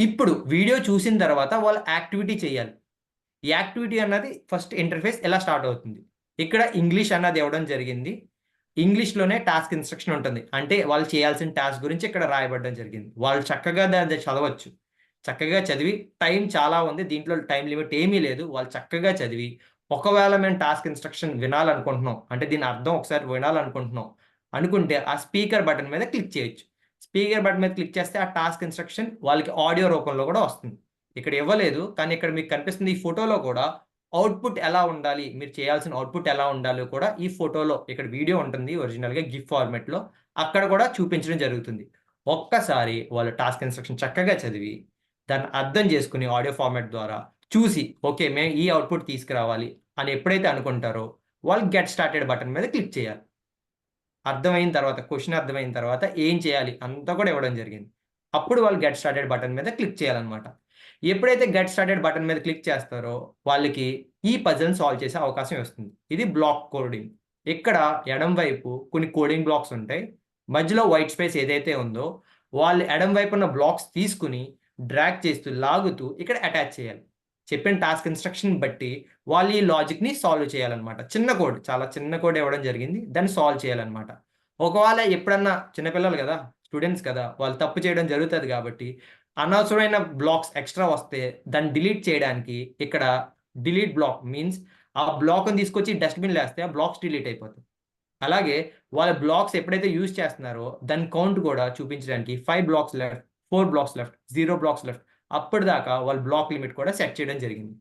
ఇప్పుడు వీడియో చూసిన తర్వాత వాళ్ళు యాక్టివిటీ చేయాలి. ఈ యాక్టివిటీ అన్నది ఫస్ట్ ఇంటర్ఫేస్ ఎలా స్టార్ట్ అవుతుంది. ఇక్కడ ఇంగ్లీష్ అన్నది ఇవ్వడం జరిగింది. ఇంగ్లీష్లోనే టాస్క్ ఇన్స్ట్రక్షన్ ఉంటుంది. అంటే వాళ్ళు చేయాల్సిన టాస్క్ గురించి ఇక్కడ రాయబడడం జరిగింది. వాళ్ళు చక్కగా దాన్ని చదవచ్చు. చక్కగా చదివి, టైం చాలా ఉంది, దీంట్లో టైం లిమిట్ ఏమీ లేదు. వాళ్ళు చక్కగా చదివి, ఒకవేళ మేము టాస్క్ ఇన్స్ట్రక్షన్ వినాలనుకుంటున్నాం అంటే దీని అర్థం ఒకసారి వినాలనుకుంటున్నాం అనుకుంటే ఆ స్పీకర్ బటన్ మీద క్లిక్ చేయొచ్చు. స్పీకర్ బటన్ మీద క్లిక్ చేస్తే ఆ టాస్క్ ఇన్స్ట్రక్షన్ వాళ్ళకి ఆడియో రూపంలో కూడా వస్తుంది. ఇక్కడ ఇవ్వలేదు, కానీ ఇక్కడ మీకు కనిపిస్తుంది ఈ ఫోటోలో కూడా అవుట్పుట్ ఎలా ఉండాలి, మీరు చేయాల్సిన అవుట్పుట్ ఎలా ఉండాలో కూడా ఈ ఫోటోలో, ఇక్కడ వీడియో ఉంటుంది ఒరిజినల్గా గిఫ్ ఫార్మెట్లో, అక్కడ కూడా చూపించడం జరుగుతుంది. ఒక్కసారి వాళ్ళు టాస్క్ ఇన్స్ట్రక్షన్ చక్కగా చదివి దాన్ని అర్థం చేసుకుని ఆడియో ఫార్మాట్ ద్వారా చూసి, ఓకే మేము ఈ అవుట్పుట్ తీసుకురావాలి అని ఎప్పుడైతే అనుకుంటారో వాళ్ళు గెట్ స్టార్టెడ్ బటన్ మీద క్లిక్ చేయాలి. అర్థమైన తర్వాత, క్వశ్చన్ అర్థమైన తర్వాత ఏం చేయాలి అంతా కూడా ఇవ్వడం జరిగింది. అప్పుడు వాళ్ళు గెట్ స్టార్టెడ్ బటన్ మీద క్లిక్ చేయాలన్నమాట. ఎప్పుడైతే గెట్ స్టార్టెడ్ బటన్ మీద క్లిక్ చేస్తారో వాళ్ళకి ఈ పజిల్ని సాల్వ్ చేసే అవకాశం వస్తుంది. ఇది బ్లాక్ కోడింగ్. ఇక్కడ ఎడం వైపు కొన్ని కోడింగ్ బ్లాక్స్ ఉంటాయి. మధ్యలో వైట్ స్పేస్ ఏదైతే ఉందో వాళ్ళు ఎడం వైపు ఉన్న బ్లాక్స్ తీసుకుని డ్రాగ్ చేస్తూ లాగుతూ ఇక్కడ అటాచ్ చేయాలి. చెప్పిన టాస్క్ ఇన్స్ట్రక్షన్ బట్టి వాళ్ళు ఈ లాజిక్ని సాల్వ్ చేయాలన్నమాట. చిన్న కోడ్, చాలా చిన్న కోడ్ ఇవ్వడం జరిగింది, దాన్ని సాల్వ్ చేయాలన్నమాట. ఒకవేళ ఎప్పుడన్నా చిన్నపిల్లలు కదా, స్టూడెంట్స్ కదా, వాళ్ళు తప్పు చేయడం జరుగుతుంది కాబట్టి అనవసరమైన బ్లాక్స్ ఎక్స్ట్రా వస్తే దాన్ని డిలీట్ చేయడానికి ఇక్కడ డిలీట్ బ్లాక్ మీన్స్ ఆ బ్లాక్ని తీసుకొచ్చి డస్ట్బిన్లో వేస్తే ఆ బ్లాక్స్ డిలీట్ అయిపోతాయి. అలాగే వాళ్ళ బ్లాక్స్ ఎప్పుడైతే యూజ్ చేస్తున్నారో దాని కౌంట్ కూడా చూపించడానికి 5 blocks left, 4 blocks left, 0 blocks left, అప్పటిదాకా వాళ్ళ బ్లాక్ లిమిట్ కూడా సెట్ చేయడం జరిగింది.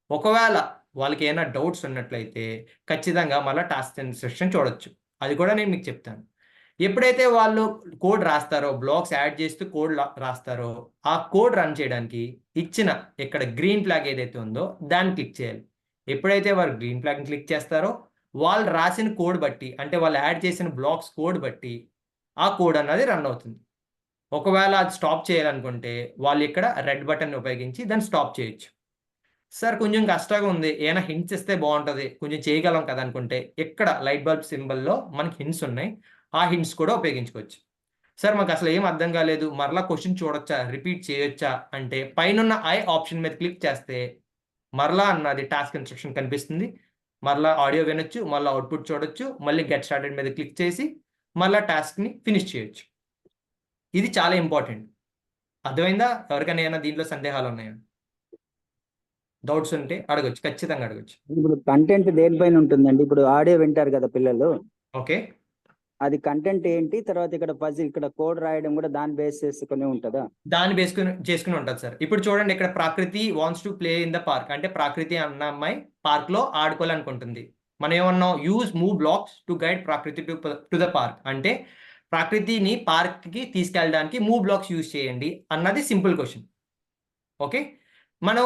ఒకవేళ వాళ్ళకి ఏమైనా డౌట్స్ ఉన్నట్లయితే ఖచ్చితంగా మళ్ళీ టాస్క్ ఇన్స్ట్రక్షన్ చూడొచ్చు. అది కూడా నేను మీకు చెప్తాను. ఎప్పుడైతే వాళ్ళు కోడ్ రాస్తారో, బ్లాక్స్ యాడ్ చేస్తూ కోడ్ రాస్తారో, ఆ కోడ్ రన్ చేయడానికి ఇచ్చిన ఇక్కడ గ్రీన్ ఫ్లాగ్ ఏదైతే ఉందో దాన్ని క్లిక్ చేయాలి. ఎప్పుడైతే వారు గ్రీన్ ఫ్లాగ్ని క్లిక్ చేస్తారో వాళ్ళు రాసిన కోడ్ బట్టి, అంటే వాళ్ళు యాడ్ చేసిన బ్లాక్స్ కోడ్ బట్టి ఆ కోడ్ అన్నది రన్ అవుతుంది. ఒకవేళ అది స్టాప్ చేయాలనుకుంటే వాళ్ళు ఇక్కడ రెడ్ బటన్ ఉపయోగించి దాన్ని స్టాప్ చేయొచ్చు. సార్ కొంచెం కష్టంగా ఉంది, ఏమైనా హింట్స్ ఇస్తే బాగుంటుంది, కొంచెం చేయగలం కదా అనుకుంటే ఇక్కడ లైట్ బల్బ్ సింబల్లో మనకి హింట్స్ ఉన్నాయి, ఆ హింట్స్ కూడా ఉపయోగించుకోవచ్చు. సార్ మాకు అసలు ఏం అర్థం కాలేదు, మరలా క్వశ్చన్ చూడొచ్చా, రిపీట్ చేయొచ్చా అంటే పైన ఐ ఆప్షన్ మీద క్లిక్ చేస్తే మరలా అన్నది టాస్క్ ఇన్స్ట్రక్షన్ కనిపిస్తుంది. మరలా ఆడియో వినొచ్చు, మళ్ళీ అవుట్పుట్ చూడొచ్చు, మళ్ళీ గెట్ స్టార్టెడ్ మీద క్లిక్ చేసి మళ్ళీ టాస్క్ని ఫినిష్ చేయొచ్చు. ఇది చాలా ఇంపార్టెంట్. అర్థమైందా? ఎవరికైనా ఏమైనా దీంట్లో సందేహాలు ఉన్నాయా? డౌట్స్ ఉంటే అడగొచ్చు, ఖచ్చితంగా అడగొచ్చు. ఇప్పుడు కంటెంట్ దేనిపైన ఉంటుందండి? ఇప్పుడు ఆడియో వింటారు కదా పిల్లలు, ఓకే, అది కంటెంట్ ఏంటి? తర్వాత ఇక్కడ పజిల్, ఇక్కడ కోడ్ రాయడం కూడా దాని బేస్ చేసుకుని ఉంటుందా? దాన్ని చేసుకుని ఉంటుంది సార్. ఇప్పుడు చూడండి, ఇక్కడ Prakriti wants to play in the park అంటే ప్రకృతి అన్న అమ్మాయి పార్క్ లో ఆడుకోవాలనుకుంటుంది. మనం ఏమన్నాం, use move blocks to guide Prakriti to the park అంటే ప్రకృతిని పార్క్ కి తీసుకెళ్ళడానికి మూవ్ బ్లాక్స్ యూజ్ చేయండి అన్నది సింపుల్ క్వశ్చన్. ఓకే, మనం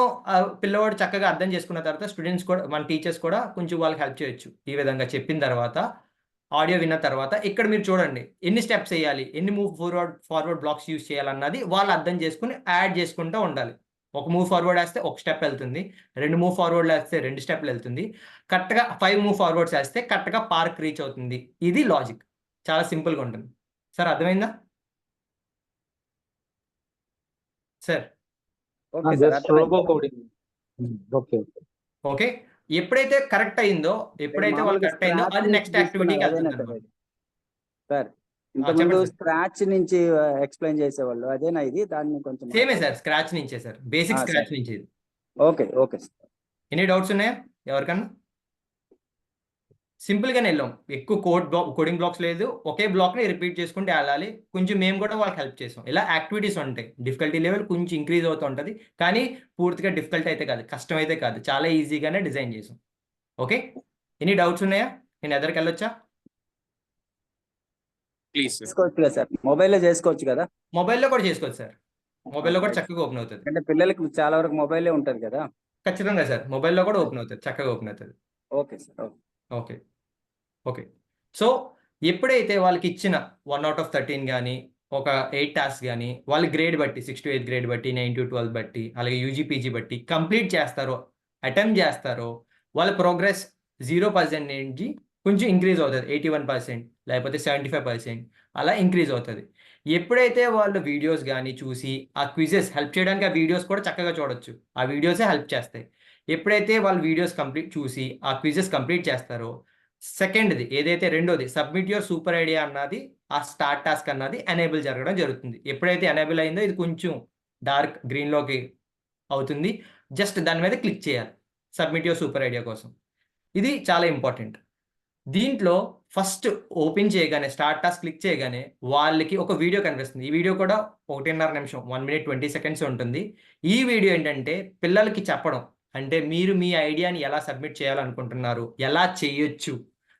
పిల్లవాడు చక్కగా అర్థం చేసుకున్న తర్వాత స్టూడెంట్స్ కూడా, మన టీచర్స్ కూడా కొంచెం వాళ్ళకి హెల్ప్ చేయొచ్చు. ఈ విధంగా చెప్పిన తర్వాత ఆడియో విన్న తర్వాత ఇక్కడ మీరు చూడండి ఎన్ని స్టెప్స్ వేయాలి, ఎన్ని మూవ్ ఫార్వర్డ్ బ్లాక్స్ యూజ్ చేయాలన్నది వాళ్ళు అర్థం చేసుకుని యాడ్ చేసుకుంటూ ఉండాలి. ఒక మూవ్ ఫార్వర్డ్ వేస్తే ఒక స్టెప్ వెళ్తుంది, 2 మూవ్ ఫార్వర్డ్ వేస్తే 2 స్టెప్లు వెళ్తుంది, కరెక్ట్గా 5 మూవ్ ఫార్వర్డ్స్ వేస్తే కరెక్ట్గా పార్క్ రీచ్ అవుతుంది. ఇది లాజిక్, చాలా సింపుల్గా ఉంటుంది. సార్ అర్థమైందా సార్? ఓకే సార్, ఓకే, ఎప్పుడైతే కరెక్ట్ అయిందో, ఎప్పుడైతే వాళ్ళు కరెక్ట్ అయిందో అది నెక్స్ట్ యాక్టివిటీకి వెళ్తుంది. సార్ ఇంతకుముందు స్క్రాచ్ నుంచి ఎక్స్ప్లెయిన్ చేసేవాళ్ళు, అదేనా ఇది? దాన్ని కొంచెం సేమే సార్, స్క్రాచ్ నుంచే సార్, బేసిక్ స్క్రాచ్ నుంచి. Okay okay sir. Any doubts ఉన్నాయా ఎవరికన్నా? సింపుల్ గానే వెళ్ళాం, ఎక్కువ కోడింగ్ బ్లాక్స్ లేదు, ఒకే బ్లాక్ ని రిపీట్ చేసుకుంటే వెళ్ళాలి. కొంచెం మేము కూడా వాళ్ళకి హెల్ప్ చేసాం. ఇలా యాక్టివిటీస్ ఉంటాయి, డిఫికల్టీ లెవెల్ కొంచెం ఇంక్రీజ్ అవుతూ ఉంటుంది, కానీ పూర్తిగా డిఫికల్ట్ అయితే కాదు, కష్టం అయితే కాదు, చాలా ఈజీగానే డిజైన్ చేసాం. ఓకే, ఎనీ డౌట్స్ ఉన్నాయా? నేను ఎదరికి వెళ్ళొచ్చా? ప్లీజ్ చేసుకోవచ్చు కదా సార్, మొబైల్లో చేసుకోవచ్చు కదా? మొబైల్లో కూడా చేసుకోవచ్చు సార్, మొబైల్లో కూడా చక్కగా ఓపెన్ అవుతుంది. అంటే పిల్లలకి చాలా వరకు మొబైలే ఉంటుంది కదా? ఖచ్చితంగా సార్, మొబైల్లో కూడా ఓపెన్ అవుతుంది, చక్కగా ఓపెన్ అవుతుంది. Okay sir. Okay okay, so ఎప్పుడైతే వాళ్ళకి ఇచ్చిన 1/13 కానీ ఒక 8 టాస్క్ కానీ వాళ్ళ గ్రేడ్ బట్టి 6 to 8 గ్రేడ్ బట్టి 9 to 12 బట్టి అలాగే యూజీపీజీ బట్టి కంప్లీట్ చేస్తారో, అటెంప్ట్ చేస్తారో, వాళ్ళ ప్రోగ్రెస్ 0% నుంచి కొంచెం ఇంక్రీజ్ అవుతుంది, 81% లేకపోతే 75% అలా ఇంక్రీజ్ అవుతుంది. ఎప్పుడైతే వాళ్ళు వీడియోస్ కానీ చూసి ఆ క్విజెస్ హెల్ప్ చేయడానికి ఆ వీడియోస్ కూడా చక్కగా చూడొచ్చు, ఆ వీడియోసే హెల్ప్ చేస్తాయి. ఎప్పుడైతే వాళ్ళు వీడియోస్ కంప్లీట్ చూసి ఆ క్విజెస్ కంప్లీట్ చేస్తారో, సెకండ్ది ఏదైతే రెండోది సబ్మిట్ యువర్ సూపర్ ఐడియా అన్నది, ఆ స్టార్ట్ టాస్క్ అన్నది ఎనేబుల్ జరగడం జరుగుతుంది. ఎప్పుడైతే ఎనేబుల్ అయిందో ఇది కొంచెం డార్క్ గ్రీన్లోకి అవుతుంది, జస్ట్ దాని మీద క్లిక్ చేయాలి సబ్మిట్ యువర్ సూపర్ ఐడియా కోసం. ఇది చాలా ఇంపార్టెంట్. దీంట్లో ఫస్ట్ ఓపెన్ చేయగానే స్టార్ట్ టాస్క్ క్లిక్ చేయగానే వాళ్ళకి ఒక వీడియో కనిపిస్తుంది. ఈ వీడియో కూడా 1.5 నిమిషం 1 minute 20 seconds ఉంటుంది. ఈ వీడియో ఏంటంటే పిల్లలకి చెప్పడం, అంటే మీరు మీ ఐడియాని ఎలా సబ్మిట్ చేయాలనుకుంటున్నారు, ఎలా చేయొచ్చు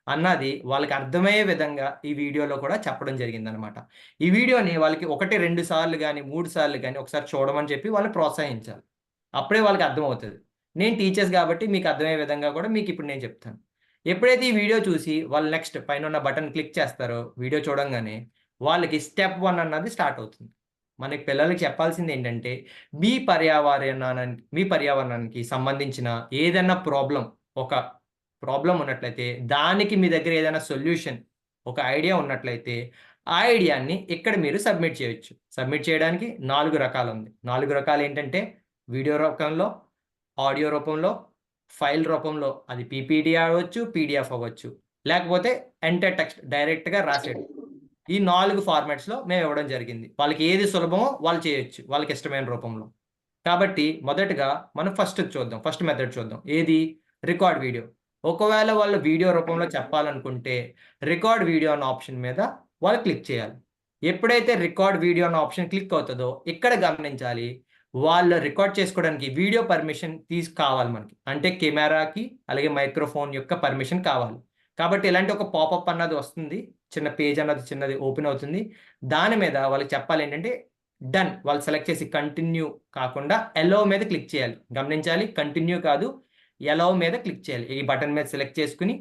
అన్నది వాళ్ళకి అర్థమయ్యే విధంగా ఈ వీడియోలో కూడా చెప్పడం జరిగిందనమాట. ఈ వీడియోని వాళ్ళకి 1-2 సార్లు కానీ 3 సార్లు కానీ ఒకసారి చూడమని చెప్పి వాళ్ళు ప్రోత్సహించాలి, అప్పుడే వాళ్ళకి అర్థమవుతుంది. నేను టీచర్స్ కాబట్టి మీకు అర్థమయ్యే విధంగా కూడా మీకు ఇప్పుడు నేను చెప్తాను. ఎప్పుడైతే ఈ వీడియో చూసి వాళ్ళు నెక్స్ట్ పైన ఉన్న బటన్ క్లిక్ చేస్తారో, వీడియో చూడంగానే వాళ్ళకి స్టెప్ 1 అన్నది స్టార్ట్ అవుతుంది. మనకి పిల్లలకి చెప్పాల్సింది ఏంటంటే మీ పర్యావరణానికి సంబంధించిన ఏదైనా ఒక ప్రాబ్లం ఉన్నట్లయితే దానికి మీ దగ్గర ఏదైనా సొల్యూషన్, ఒక ఐడియా ఉన్నట్లయితే ఆ ఐడియాని ఇక్కడ మీరు సబ్మిట్ చేయొచ్చు. సబ్మిట్ చేయడానికి 4 రకాలు ఉంది. 4 రకాలు ఏంటంటే వీడియో రూపంలో, ఆడియో రూపంలో, ఫైల్ రూపంలో, అది పీపీటీ అవ్వచ్చు, పీడిఎఫ్ అవ్వచ్చు, లేకపోతే ఎంటర్ టెక్స్ట్ డైరెక్ట్గా రాసేయడం. ఈ 4 ఫార్మాట్స్లో మేము ఇవ్వడం జరిగింది. వాళ్ళకి ఏది సులభమో వాళ్ళు చేయొచ్చు వాళ్ళకి ఇష్టమైన రూపంలో. కాబట్టి మొదటగా మనం ఫస్ట్ మెథడ్ చూద్దాం, ఏది? Record video. ఒకవేళ వాళ్ళు వీడియో రూపంలో చెప్పాలనుకుంటే రికార్డ్ వీడియో అన్న ఆప్షన్ మీద వాళ్ళు క్లిక్ చేయాలి. ఎప్పుడైతే రికార్డ్ వీడియో అన్న ఆప్షన్ క్లిక్ అవుతుందో ఇక్కడ గమనించాలి, వాళ్ళు రికార్డ్ చేసుకోవడానికి వీడియో పర్మిషన్ కావాలి మనకి, అంటే కెమెరాకి అలాగే మైక్రోఫోన్ యొక్క పర్మిషన్ కావాలి. కాబట్టి ఇలాంటి ఒక పాపప్ అన్నది వస్తుంది, చిన్న పేజ్ అన్నది చిన్నది ఓపెన్ అవుతుంది. దాని మీద వాళ్ళకి చెప్పాలి ఏంటంటే డన్, వాళ్ళు సెలెక్ట్ చేసి కంటిన్యూ కాకుండా ఎలో మీద క్లిక్ చేయాలి. గమనించాలి, కంటిన్యూ కాదు, ఎలో మీద క్లిక్ చేయాలి. ఈ బటన్ మీద సెలెక్ట్ చేసుకుని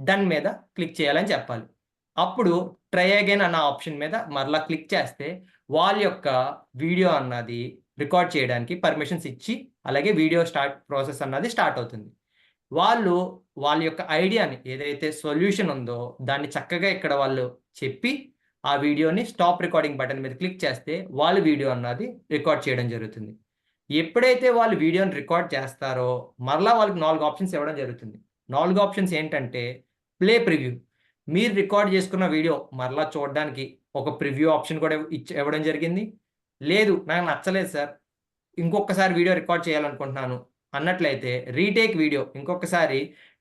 దాని మీద క్లిక్ చేయాలని చెప్పాలి. అప్పుడు ట్రై అగైన్ అన్న ఆప్షన్ మీద మరలా క్లిక్ చేస్తే వాళ్ళ యొక్క వీడియో అన్నది రికార్డ్ చేయడానికి పర్మిషన్స్ ఇచ్చి అలాగే వీడియో ప్రాసెస్ అన్నది స్టార్ట్ అవుతుంది. వాళ్ళు వాళ్ళ యొక్క ఐడియాని ఏదైతే సొల్యూషన్ ఉందో దాన్ని చక్కగా ఇక్కడ వాళ్ళు చెప్పి ఆ వీడియోని స్టాప్ రికార్డింగ్ బటన్ మీద క్లిక్ చేస్తే వాళ్ళ వీడియో అన్నది రికార్డ్ చేయడం జరుగుతుంది. ఎప్పుడైతే వాళ్ళు వీడియోని రికార్డ్ చేస్తారో మరలా వాళ్ళకి 4 ఆప్షన్స్ ఇవ్వడం జరుగుతుంది. 4 ఆప్షన్స్ ఏంటంటే ప్లే ప్రివ్యూ, మీరు రికార్డ్ చేసుకున్న వీడియో మరలా చూడడానికి ఒక ప్రివ్యూ ఆప్షన్ కూడా ఇవ్వడం జరిగింది. లేదు నాకు నచ్చలేదు సార్, ఇంకొకసారి వీడియో రికార్డ్ చేయాలనుకుంటున్నాను అన్నట్లయితే రీటేక్ వీడియో, ఇంకొకసారి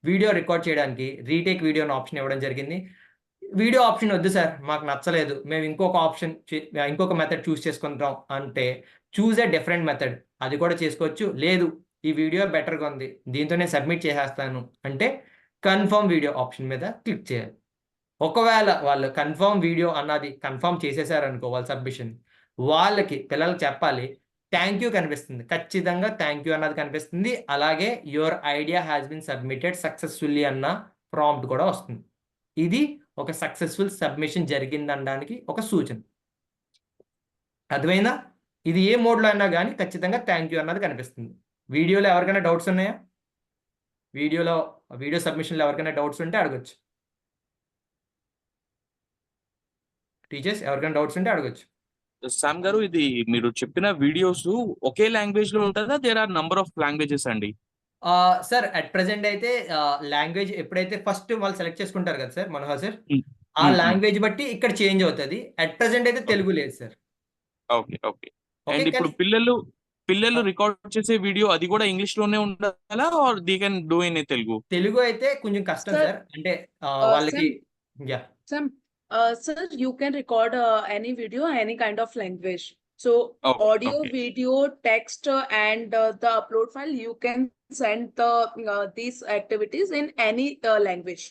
వీడియో రికార్డ్ చేయడానికి రీటేక్ వీడియో అనే ఆప్షన్ ఇవ్వడం జరిగింది. వీడియో ఆప్షన్ వద్దు సార్ మాకు నచ్చలేదు, మేము ఇంకొక మెథడ్ చూస్ చేసుకుంటాం అంటే చూజ్ ఏ డిఫరెంట్ మెథడ్, అది కూడా చేసుకోవచ్చు. లేదు ఈ వీడియో బెటర్గా ఉంది దీంతో నేను సబ్మిట్ చేసేస్తాను అంటే కన్ఫర్మ్ వీడియో ఆప్షన్ మీద క్లిక్ చేయాలి. ఒకవేళ వాళ్ళు కన్ఫర్మ్ వీడియో అన్నది కన్ఫర్మ్ చేసేసారనుకో వాళ్ళ సబ్మిషన్, వాళ్ళకి పిల్లలకు చెప్పాలి థ్యాంక్ యూ కనిపిస్తుంది, ఖచ్చితంగా థ్యాంక్ యూ అన్నది కనిపిస్తుంది. అలాగే your idea has been submitted successfully అన్న ప్రాంప్ట్ కూడా వస్తుంది. ఇది ఒక సక్సెస్ఫుల్ సబ్మిషన్ జరిగిందనడానికి ఒక సూచన. అర్థమైందా? ఇది ఏ మోడ్లో అయినా కానీ ఖచ్చితంగా థ్యాంక్ యూ అన్నది కనిపిస్తుంది. వీడియోలో ఎవరికైనా డౌట్స్ ఉన్నాయా? వీడియో సబ్మిషన్లో ఎవరికైనా డౌట్స్ ఉంటే అడగచ్చు. టీచర్స్ ఎవరికైనా డౌట్స్ ఉంటే అడగచ్చు. సామ్ గారు, ఇది మీరు చెప్పిన వీడియోస్ ఒకే లాంగ్వేజ్ లో ఉంటుందా? There are number of languages అండి? సార్ అట్ ప్రెసెంట్ అయితే లాంగ్వేజ్ ఎప్పుడైతే ఫస్ట్ వాళ్ళు సెలెక్ట్ చేసుకుంటారు కదా సార్ మనోహర్ సార్, ఆ లాంగ్వేజ్ బట్టి ఇక్కడ చేంజ్ అవుతుంది. అట్ ప్రెసెంట్ అయితే తెలుగు లేదు సార్. Okay okay. అండ్ ఇప్పుడు పిల్లలు రికార్డ్ చేసే వీడియో అది కూడా ఇంగ్లీష్ లోనే ఉండాలా or they can do in Telugu? Telugu అయితే కొంచెం కష్టం సార్, అంటే వాళ్ళకి sir, you can record any video, any kind of language. So audio, video, text, and the upload file, you can send these activities in any language.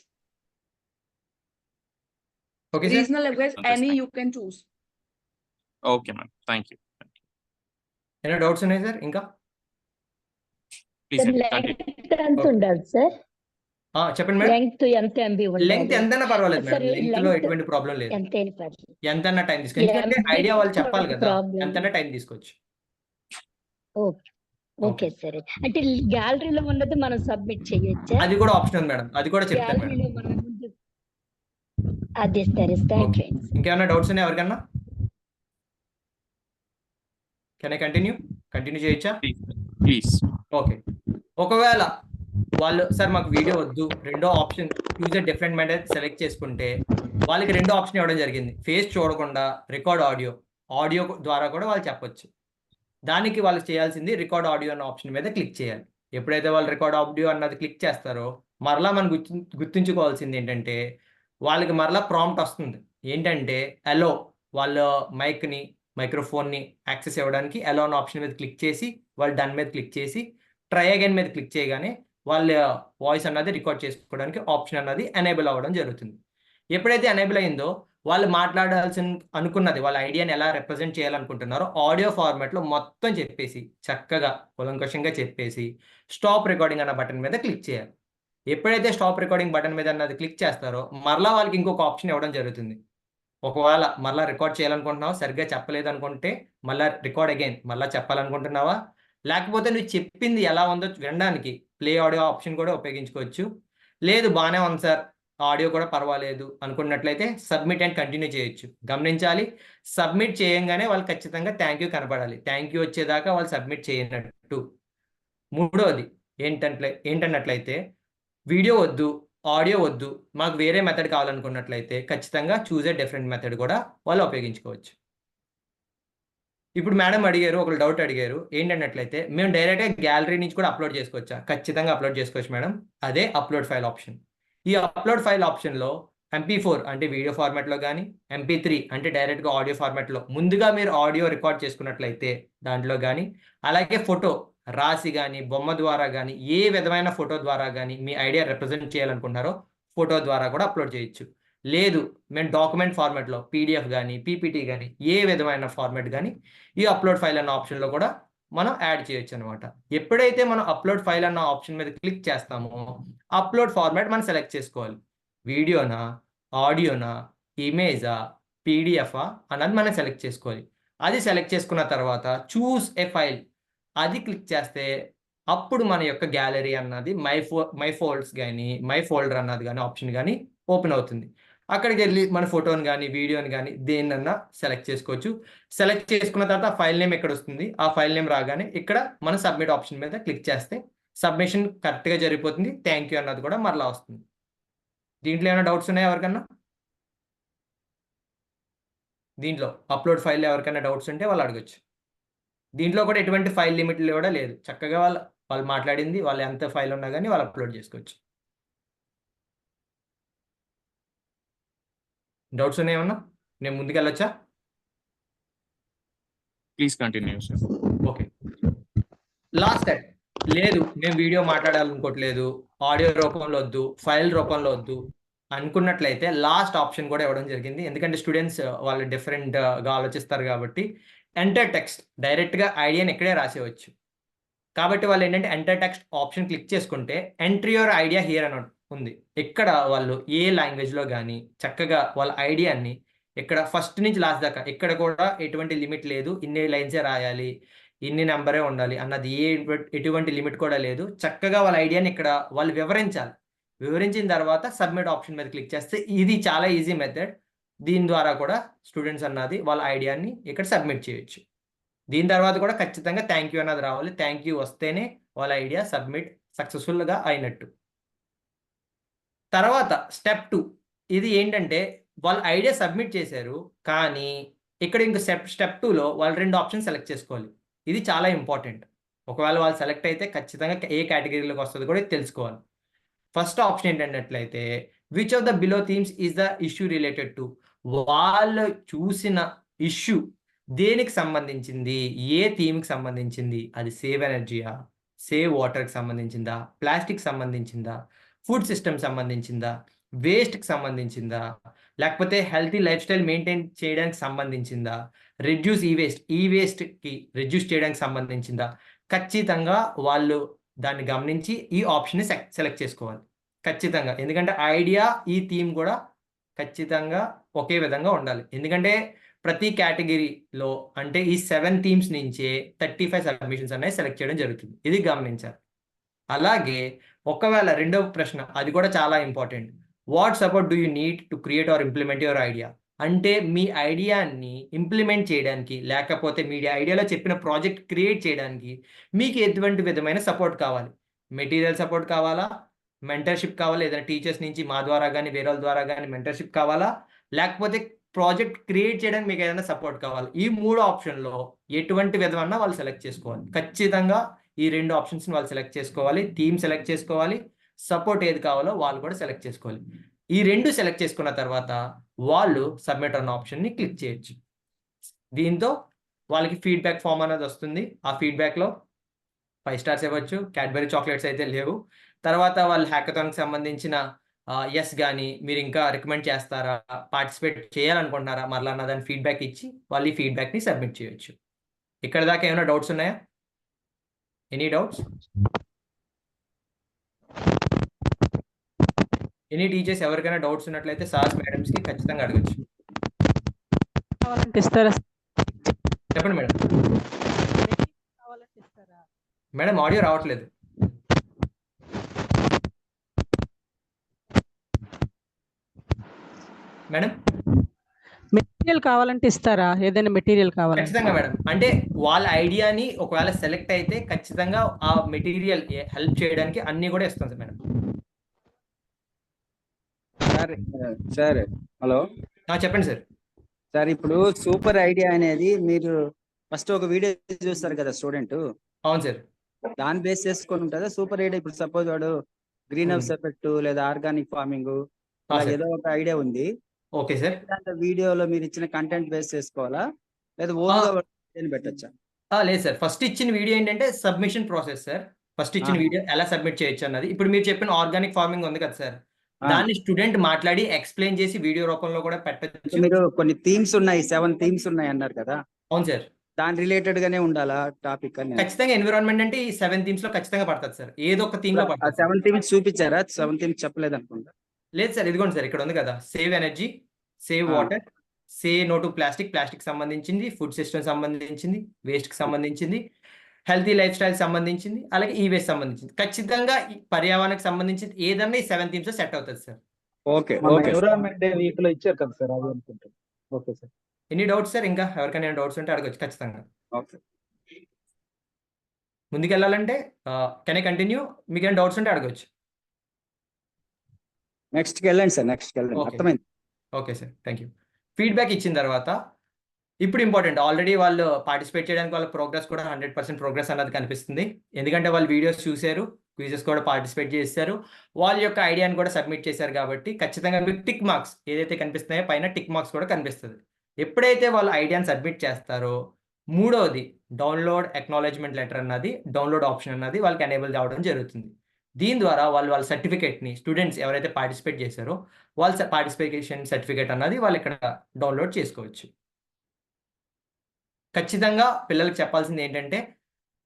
Okay, regional language, any you can choose. Okay, ma'am. Thank you. ఏమైనా doubts ఉన్నాయి sir? ఇంకా please ఎంత ఉండాలి sir? చెప్పండి madam. Length ఎంత MB ఉండాలి? Length ఎంతైనా పర్వాలేదు మేడం, లెంగ్త్ లో ఎటువంటి ప్రాబ్లం లేదు. ఎంతైనా టైం తీసుకోవచ్చు, ఎందుకంటే ఐడియా వాళ్ళు చెప్పాలి కదా, ఎంతైనా టైం తీసుకోవచ్చు. ఓకే సరే. అంటే గ్యాలరీలో ఉన్నది మనం సబ్మిట్ చేయొచ్చా? అది కూడా ఆప్షన్ మేడం, అది కూడా చెప్తాను మేడం. అది సరే, థ్యాంక్ యూ. ఇంకేమైనా డౌట్స్ ఉన్నాయి ఎవరికన్నా? కెన్ ఐ కంటిన్యూ చేయొచ్చా? ప్లీజ్. ఓకే. ఒకవేళ వాళ్ళు సార్ మాకు వీడియో వద్దు, రెండో option choose a different method select చేసుకుంటే వాళ్ళకి రెండో ఆప్షన్ ఇవ్వడం జరిగింది. ఫేస్ చూడకుండా రికార్డ్ ఆడియో ద్వారా కూడా వాళ్ళు చెప్పొచ్చు. దానికి వాళ్ళు చేయాల్సింది రికార్డ్ ఆడియో అన్న ఆప్షన్ మీద క్లిక్ చేయాలి. ఎప్పుడైతే వాళ్ళు రికార్డ్ ఆడియో అన్నది క్లిక్ చేస్తారో మరలా మనం గుర్తుంచుకోవాల్సింది ఏంటంటే వాళ్ళకి మరలా ప్రాంప్ట్ వస్తుంది. ఏంటంటే అలో, వాళ్ళ మైక్రోఫోన్ని యాక్సెస్ ఇవ్వడానికి అలో అన్న ఆప్షన్ మీద క్లిక్ చేసి వాళ్ళు డన్ మీద క్లిక్ చేసి ట్రై అగైన్ మీద క్లిక్ చేయగానే వాళ్ళ వాయిస్ అన్నది రికార్డ్ చేసుకోవడానికి ఆప్షన్ అన్నది ఎనేబుల్ అవ్వడం జరుగుతుంది. ఎప్పుడైతే ఎనేబుల్ అయిందో వాళ్ళు అనుకున్నది వాళ్ళ ఐడియాని ఎలా రిప్రజెంట్ చేయాలనుకుంటున్నారో ఆడియో ఫార్మాట్లో మొత్తం చెప్పేసి చక్కగా కూలంకషంగా చెప్పేసి స్టాప్ రికార్డింగ్ అన్న బటన్ మీద క్లిక్ చేయాలి. ఎప్పుడైతే స్టాప్ రికార్డింగ్ బటన్ మీద అన్నది క్లిక్ చేస్తారో మరలా వాళ్ళకి ఇంకొక ఆప్షన్ ఇవ్వడం జరుగుతుంది. ఒకవేళ మళ్ళీ రికార్డ్ చేయాలనుకుంటున్నావా, సరిగ్గా చెప్పలేదు అనుకుంటే మళ్ళీ రికార్డ్ అగైన్ మళ్ళీ చెప్పాలనుకుంటున్నావా, లేకపోతే నువ్వు చెప్పింది ఎలా ఉందో వినడానికి ప్లే ఆడియో ఆప్షన్ కూడా ఉపయోగించుకోవచ్చు. లేదు బాగానే ఉంది సార్, ఆడియో కూడా పర్వాలేదు అనుకున్నట్లయితే సబ్మిట్ అండ్ కంటిన్యూ చేయొచ్చు. గమనించాలి, సబ్మిట్ చేయంగానే వాళ్ళు ఖచ్చితంగా థ్యాంక్ యూ కనపడాలి. థ్యాంక్ యూ వచ్చేదాకా వాళ్ళు సబ్మిట్ చేయనట్టు. మూడోది ఏంటన్నట్లయితే వీడియో వద్దు, ఆడియో వద్దు, మాకు వేరే మెథడ్ కావాలనుకున్నట్లయితే ఖచ్చితంగా చూజ్ ఏ డిఫరెంట్ మెథడ్ కూడా వాళ్ళు ఉపయోగించుకోవచ్చు. ఇప్పుడు మేడం అడిగారు, ఒకరు డౌట్ అడిగారు, ఏంటన్నట్లయితే మేము డైరెక్ట్గా గ్యాలరీ నుంచి కూడా అప్లోడ్ చేసుకోవచ్చా? ఖచ్చితంగా అప్లోడ్ చేసుకోవచ్చు మేడం. అదే అప్లోడ్ ఫైల్ ఆప్షన్. ఈ అప్లోడ్ ఫైల్ ఆప్షన్లో MP4 అంటే వీడియో ఫార్మాట్లో కానీ, MP3 అంటే డైరెక్ట్గా ఆడియో ఫార్మాట్లో ముందుగా మీరు ఆడియో రికార్డ్ చేసుకున్నట్లయితే దాంట్లో కానీ, అలాగే ఫోటో రాసి కానీ బొమ్మ ద్వారా కానీ ఏ విధమైన ఫోటో ద్వారా కానీ మీ ఐడియా రిప్రజెంట్ చేయాలనుకుంటున్నారో ఫోటో ద్వారా కూడా అప్లోడ్ చేయొచ్చు. లేదు మేము డాక్యుమెంట్ ఫార్మాట్లో PDF కానీ PPT కానీ ఏ విధమైన ఫార్మాట్ కానీ ఈ అప్లోడ్ ఫైల్ అన్న ఆప్షన్లో కూడా మనం యాడ్ చేయొచ్చు అనమాట. ఎప్పుడైతే మనం అప్లోడ్ ఫైల్ అన్న ఆప్షన్ మీద క్లిక్ చేస్తామో అప్లోడ్ ఫార్మాట్ మనం సెలెక్ట్ చేసుకోవాలి. వీడియోనా, ఆడియోనా, ఇమేజా, పీడిఎఫా అన్నది మనం సెలెక్ట్ చేసుకోవాలి. అది సెలెక్ట్ చేసుకున్న తర్వాత చూస్ ఏ ఫైల్ అది క్లిక్ చేస్తే అప్పుడు మన యొక్క గ్యాలరీ అన్నది మై ఫోల్డ్స్ కానీ మై ఫోల్డర్ అన్నది కానీ ఆప్షన్ కానీ ఓపెన్ అవుతుంది. అక్కడికి వెళ్ళి మన ఫోటోని కానీ వీడియోని కానీ దేన్నన్నా సెలెక్ట్ చేసుకోవచ్చు. సెలెక్ట్ చేసుకున్న తర్వాత ఆ ఫైల్ నేమ్ ఎక్కడ వస్తుంది, ఆ ఫైల్ నేమ్ రాగానే ఇక్కడ మన సబ్మిట్ ఆప్షన్ మీద క్లిక్ చేస్తే సబ్మిషన్ కరెక్ట్గా జరిగిపోతుంది. థ్యాంక్ యూ అన్నది కూడా మరలా వస్తుంది. దీంట్లో ఏమైనా డౌట్స్ ఉన్నాయా ఎవరికన్నా? దీంట్లో అప్లోడ్ ఫైల్ ఎవరికైనా డౌట్స్ ఉంటే వాళ్ళు అడగచ్చు. దీంట్లో కూడా ఎటువంటి ఫైల్ లిమిట్ కూడా లేదు. చక్కగా వాళ్ళు మాట్లాడింది వాళ్ళు ఎంత ఫైల్ ఉన్నా కానీ వాళ్ళు అప్లోడ్ చేసుకోవచ్చు. డౌట్స్ ఉన్నాయేమన్నా? నేను ముందుకు వెళ్ళొచ్చా? Please continue sir. Okay, last step. లేదు నేను వీడియో మాట్లాడాలనుకోవట్లేదు, ఆడియో రూపంలో వద్దు, ఫైల్ రూపంలో వద్దు అనుకున్నట్లయితే లాస్ట్ ఆప్షన్ కూడా ఇవ్వడం జరిగింది. ఎందుకంటే స్టూడెంట్స్ వాళ్ళు డిఫరెంట్గా ఆలోచిస్తారు కాబట్టి ఎంటర్ టెక్స్ట్ డైరెక్ట్గా ఐడియాని ఇక్కడే రాసేవచ్చు. కాబట్టి వాళ్ళు ఏంటంటే ఎంటర్ టెక్స్ట్ ఆప్షన్ క్లిక్ చేసుకుంటే ఎంట్రీ యువర్ ఐడియా హియర్ అని ఉంది. ఇక్కడ వాళ్ళు ఏ లాంగ్వేజ్లో కానీ చక్కగా వాళ్ళ ఐడియాని ఇక్కడ ఫస్ట్ నుంచి లాస్ట్ దాకా ఇక్కడ కూడా ఎటువంటి లిమిట్ లేదు, ఇన్ని లైన్సే రాయాలి, ఇన్ని నెంబరే ఉండాలి అన్నది ఎటువంటి లిమిట్ కూడా లేదు. చక్కగా వాళ్ళ ఐడియాని ఇక్కడ వాళ్ళు వివరించాలి. వివరించిన తర్వాత సబ్మిట్ ఆప్షన్ మీద క్లిక్ చేస్తే ఇది చాలా ఈజీ మెథడ్. దీని ద్వారా కూడా స్టూడెంట్స్ అన్నది వాళ్ళ ఐడియాని ఇక్కడ సబ్మిట్ చేయొచ్చు. దీని తర్వాత కూడా ఖచ్చితంగా థ్యాంక్ యూ అన్నది రావాలి. థ్యాంక్ యూ వస్తేనే వాళ్ళ ఐడియా సబ్మిట్ సక్సెస్ఫుల్గా అయినట్టు. తర్వాత స్టెప్ 2 ఇది ఏంటంటే వాళ్ళ ఐడియా సబ్మిట్ చేశారు, కానీ ఇక్కడ ఇంక స్టెప్ 2లో వాళ్ళు 2 ఆప్షన్ సెలెక్ట్ చేసుకోవాలి. ఇది చాలా ఇంపార్టెంట్. ఒకవేళ వాళ్ళు సెలెక్ట్ అయితే ఖచ్చితంగా ఏ కేటగిరీలోకి వస్తుంది కూడా తెలుసుకోవాలి. ఫస్ట్ ఆప్షన్ ఏంటంటే which of the below themes is the issue related to, వాళ్ళు చూసిన ఇష్యూ దేనికి సంబంధించింది, ఏ థీమ్కి సంబంధించింది, అది సేవ్ ఎనర్జీయా, సేవ్ వాటర్కి సంబంధించిందా, ప్లాస్టిక్ సంబంధించిందా, ఫుడ్ సిస్టమ్ సంబంధించిందా, వేస్ట్కి సంబంధించిందా, లేకపోతే హెల్తీ లైఫ్ స్టైల్ మెయింటైన్ చేయడానికి సంబంధించిందా, రెడ్యూస్ ఈ వేస్ట్కి రెడ్యూస్ చేయడానికి సంబంధించిందా, ఖచ్చితంగా వాళ్ళు దాన్ని గమనించి ఈ ఆప్షన్ని సెలెక్ట్ చేసుకోవాలి ఖచ్చితంగా. ఎందుకంటే ఐడియా ఈ థీమ్ కూడా ఖచ్చితంగా ఒకే విధంగా ఉండాలి. ఎందుకంటే ప్రతి కేటగిరీలో అంటే ఈ 7 థీమ్స్ నుంచే 35 సబ్మిషన్స్ అనేవి సెలెక్ట్ చేయడం జరుగుతుంది. ఇది గమనించాలి. అలాగే ఒకవేళ రెండవ ప్రశ్న అది కూడా చాలా important. What support do you need to create are implement your idea, అంటే మీ ఐడియాని ఇంప్లిమెంట్ చేయడానికి లేకపోతే మీ ఐడియాలో చెప్పిన ప్రాజెక్ట్ క్రియేట్ చేయడానికి మీకు ఎటువంటి విధమైన సపోర్ట్ కావాలి. మెటీరియల్ సపోర్ట్ కావాలా, మెంటర్షిప్ కావాలా, ఏదైనా టీచర్స్ నుంచి మా ద్వారా కానీ వేరే వాళ్ళ ద్వారా కానీ మెంటర్షిప్ కావాలా, లేకపోతే ప్రాజెక్ట్ క్రియేట్ చేయడానికి మీకు ఏదైనా సపోర్ట్ కావాలి. ఈ 3 ఆప్షన్లో ఎటువంటి విధమన్నా వాళ్ళు సెలెక్ట్ చేసుకోవాలి. ఖచ్చితంగా ఈ 2 ఆప్షన్స్ని వాళ్ళు సెలెక్ట్ చేసుకోవాలి. థీమ్ సెలెక్ట్ చేసుకోవాలి, సపోర్ట్ ఏది కావాలో వాళ్ళు కూడా సెలెక్ట్ చేసుకోవాలి. ఈ 2 సెలెక్ట్ చేసుకున్న తర్వాత వాళ్ళు సబ్మిట్ అన్న ఆప్షన్ని క్లిక్ చేయొచ్చు. దీంతో వాళ్ళకి ఫీడ్బ్యాక్ ఫామ్ అనేది వస్తుంది. ఆ ఫీడ్బ్యాక్లో 5 స్టార్స్ ఇవ్వచ్చు, క్యాడ్బరీ చాక్లెట్స్ అయితే లేవు. తర్వాత వాళ్ళు హ్యాకథాన్కి సంబంధించిన ఎస్ కానీ మీరు ఇంకా రికమెండ్ చేస్తారా, పార్టిసిపేట్ చేయాలనుకుంటున్నారా మరలా అన్న దాని ఫీడ్బ్యాక్ ఇచ్చి వాళ్ళు ఈ ఫీడ్బ్యాక్ని సబ్మిట్ చేయొచ్చు. ఇక్కడ దాకా ఏమైనా డౌట్స్ ఉన్నాయా? Any doubts? ఎనీ టీచర్స్ ఎవరికైనా డౌట్స్ ఉన్నట్లయితే సార్స్ మేడమ్స్కి ఖచ్చితంగా అడగచ్చు. చెప్పండి మేడం. మేడం ఆడియో రావట్లేదు. మేడం మెటీరియల్ కావాలంటే ఇస్తారా? ఏదైనా మెటీరియల్ కావాలి? ఖచ్చితంగా మేడం. అంటే వాళ్ళ ఐడియాని ఒకవేళ సెలెక్ట్ అయితే ఖచ్చితంగా ఆ మెటీరియల్ హెల్ప్ చేయడానికి అన్ని కూడా ఇస్తుంది మేడం. సార్ హలో చెప్పండి సార్. సార్ ఇప్పుడు సూపర్ ఐడియా అనేది మీరు ఫస్ట్ ఒక వీడియో చూస్తారు కదా స్టూడెంట్, అవును సార్. దాన్ని బేస్ చేసుకొని ఉంటుందా సూపర్ ఐడియా? ఇప్పుడు సపోజ్ వాడు గ్రీన్ హౌస్ ఎఫెక్ట్ లేదా ఆర్గానిక్ ఫార్మింగ్ ఏదో ఒక ఐడియా ఉంది. Okay sir. వీడియోలో మీరు ఇచ్చిన కంటెంట్ బేస్ చేసుకోవాలా లేదా ఓన్గా పెట్టచ్చా? లేదు సార్, ఫస్ట్ ఇచ్చిన వీడియో ఏంటంటే సబ్మిషన్ ప్రాసెస్ సార్. ఫస్ట్ ఇచ్చిన వీడియో ఎలా సబ్మిట్ చేయొచ్చు అన్నది. ఇప్పుడు మీరు చెప్పిన ఆర్గానిక్ ఫార్మింగ్ ఉంది కదా సార్, దాన్ని స్టూడెంట్ మాట్లాడి ఎక్స్ప్లెయిన్ చేసి వీడియో రూపంలో కూడా పెట్టచ్చు. మీరు కొన్ని థీమ్స్ ఉన్నాయి, 7 థీమ్స్ ఉన్నాయి అన్నారు కదా. అవును సార్. దాని రిలేటెడ్ గానే ఉండాలా టాపిక్ అని? ఖచ్చితంగా ఎన్విరాన్మెంట్ అంటే ఈ 7 థీమ్స్ లో ఖచ్చితంగా పడుతుంది సార్. ఏదో ఒక థీమ్ లో పడుతుంది. 7 థీమ్స్ చూపించారా? 7 థీమ్స్ చెప్పలేదు అనుకుంటా. లేదు సార్, ఇదిగోండి సార్, ఇక్కడ ఉంది కదా, save energy, save water, say no to plastic, plastic సంబంధించింది, ఫుడ్ సిస్టమ్ సంబంధించింది, వేస్ట్ కి సంబంధించింది, హెల్తీ లైఫ్ స్టైల్ సంబంధించింది, అలాగే ఈ వేస్ట్ సంబంధించింది. ఖచ్చితంగా ఈ పర్యావరణానికి సంబంధించింది ఏదన్నా ఈ 7 థీమ్స్ సెట్ అవుతుంది sir. Okay environment day week లో ఇచ్చారు కదా సార్, అది అనుకుంటాను. Okay sir. Any doubts sir? ఇంకా ఎవరికైనా డౌట్స్ ఉంటే అడగచ్చు ఖచ్చితంగా. ఓకే ముందుకెళ్ళాలంటే కెన్ ఐ కంటిన్యూ? మీకు ఏమైనా డౌట్స్ ఉంటే అడగచ్చు. నెక్స్ట్కి వెళ్ళండి సార్, నెక్స్ట్కి వెళ్ళండి. Okay. అర్థమైంది. Okay sir, thank you. Feedback ఇచ్చిన తర్వాత ఇప్పుడు ఇంపార్టెంట్, ఆల్రెడీ వాళ్ళు పార్టిసిపేట్ చేయడానికి వాళ్ళ ప్రోగ్రెస్ కూడా 100% ప్రోగ్రెస్ అన్నది కనిపిస్తుంది. ఎందుకంటే వాళ్ళు వీడియోస్ చూశారు, క్విజెస్ కూడా పార్టిసిపేట్ చేశారు, వాళ్ళ యొక్క ఐడియాని కూడా సబ్మిట్ చేశారు. కాబట్టి ఖచ్చితంగా మీకు టిక్ మార్క్స్ ఏదైతే కనిపిస్తున్నాయో పైన టిక్ మార్క్స్ కూడా కనిపిస్తుంది. ఎప్పుడైతే వాళ్ళు ఐడియాని సబ్మిట్ చేస్తారో, మూడవది డౌన్లోడ్ అక్నాలెడ్జ్మెంట్ లెటర్ అన్నది, డౌన్లోడ్ ఆప్షన్ అన్నది వాళ్ళకి ఎనేబుల్ కావడం జరుగుతుంది. దీని ద్వారా వాళ్ళ సర్టిఫికేట్ని, స్టూడెంట్స్ ఎవరైతే పార్టిసిపేట్ చేశారో వాళ్ళ పార్టిసిపేషన్ సర్టిఫికేట్ అన్నది వాళ్ళు ఇక్కడ డౌన్లోడ్ చేసుకోవచ్చు. ఖచ్చితంగా పిల్లలకు చెప్పాల్సింది ఏంటంటే,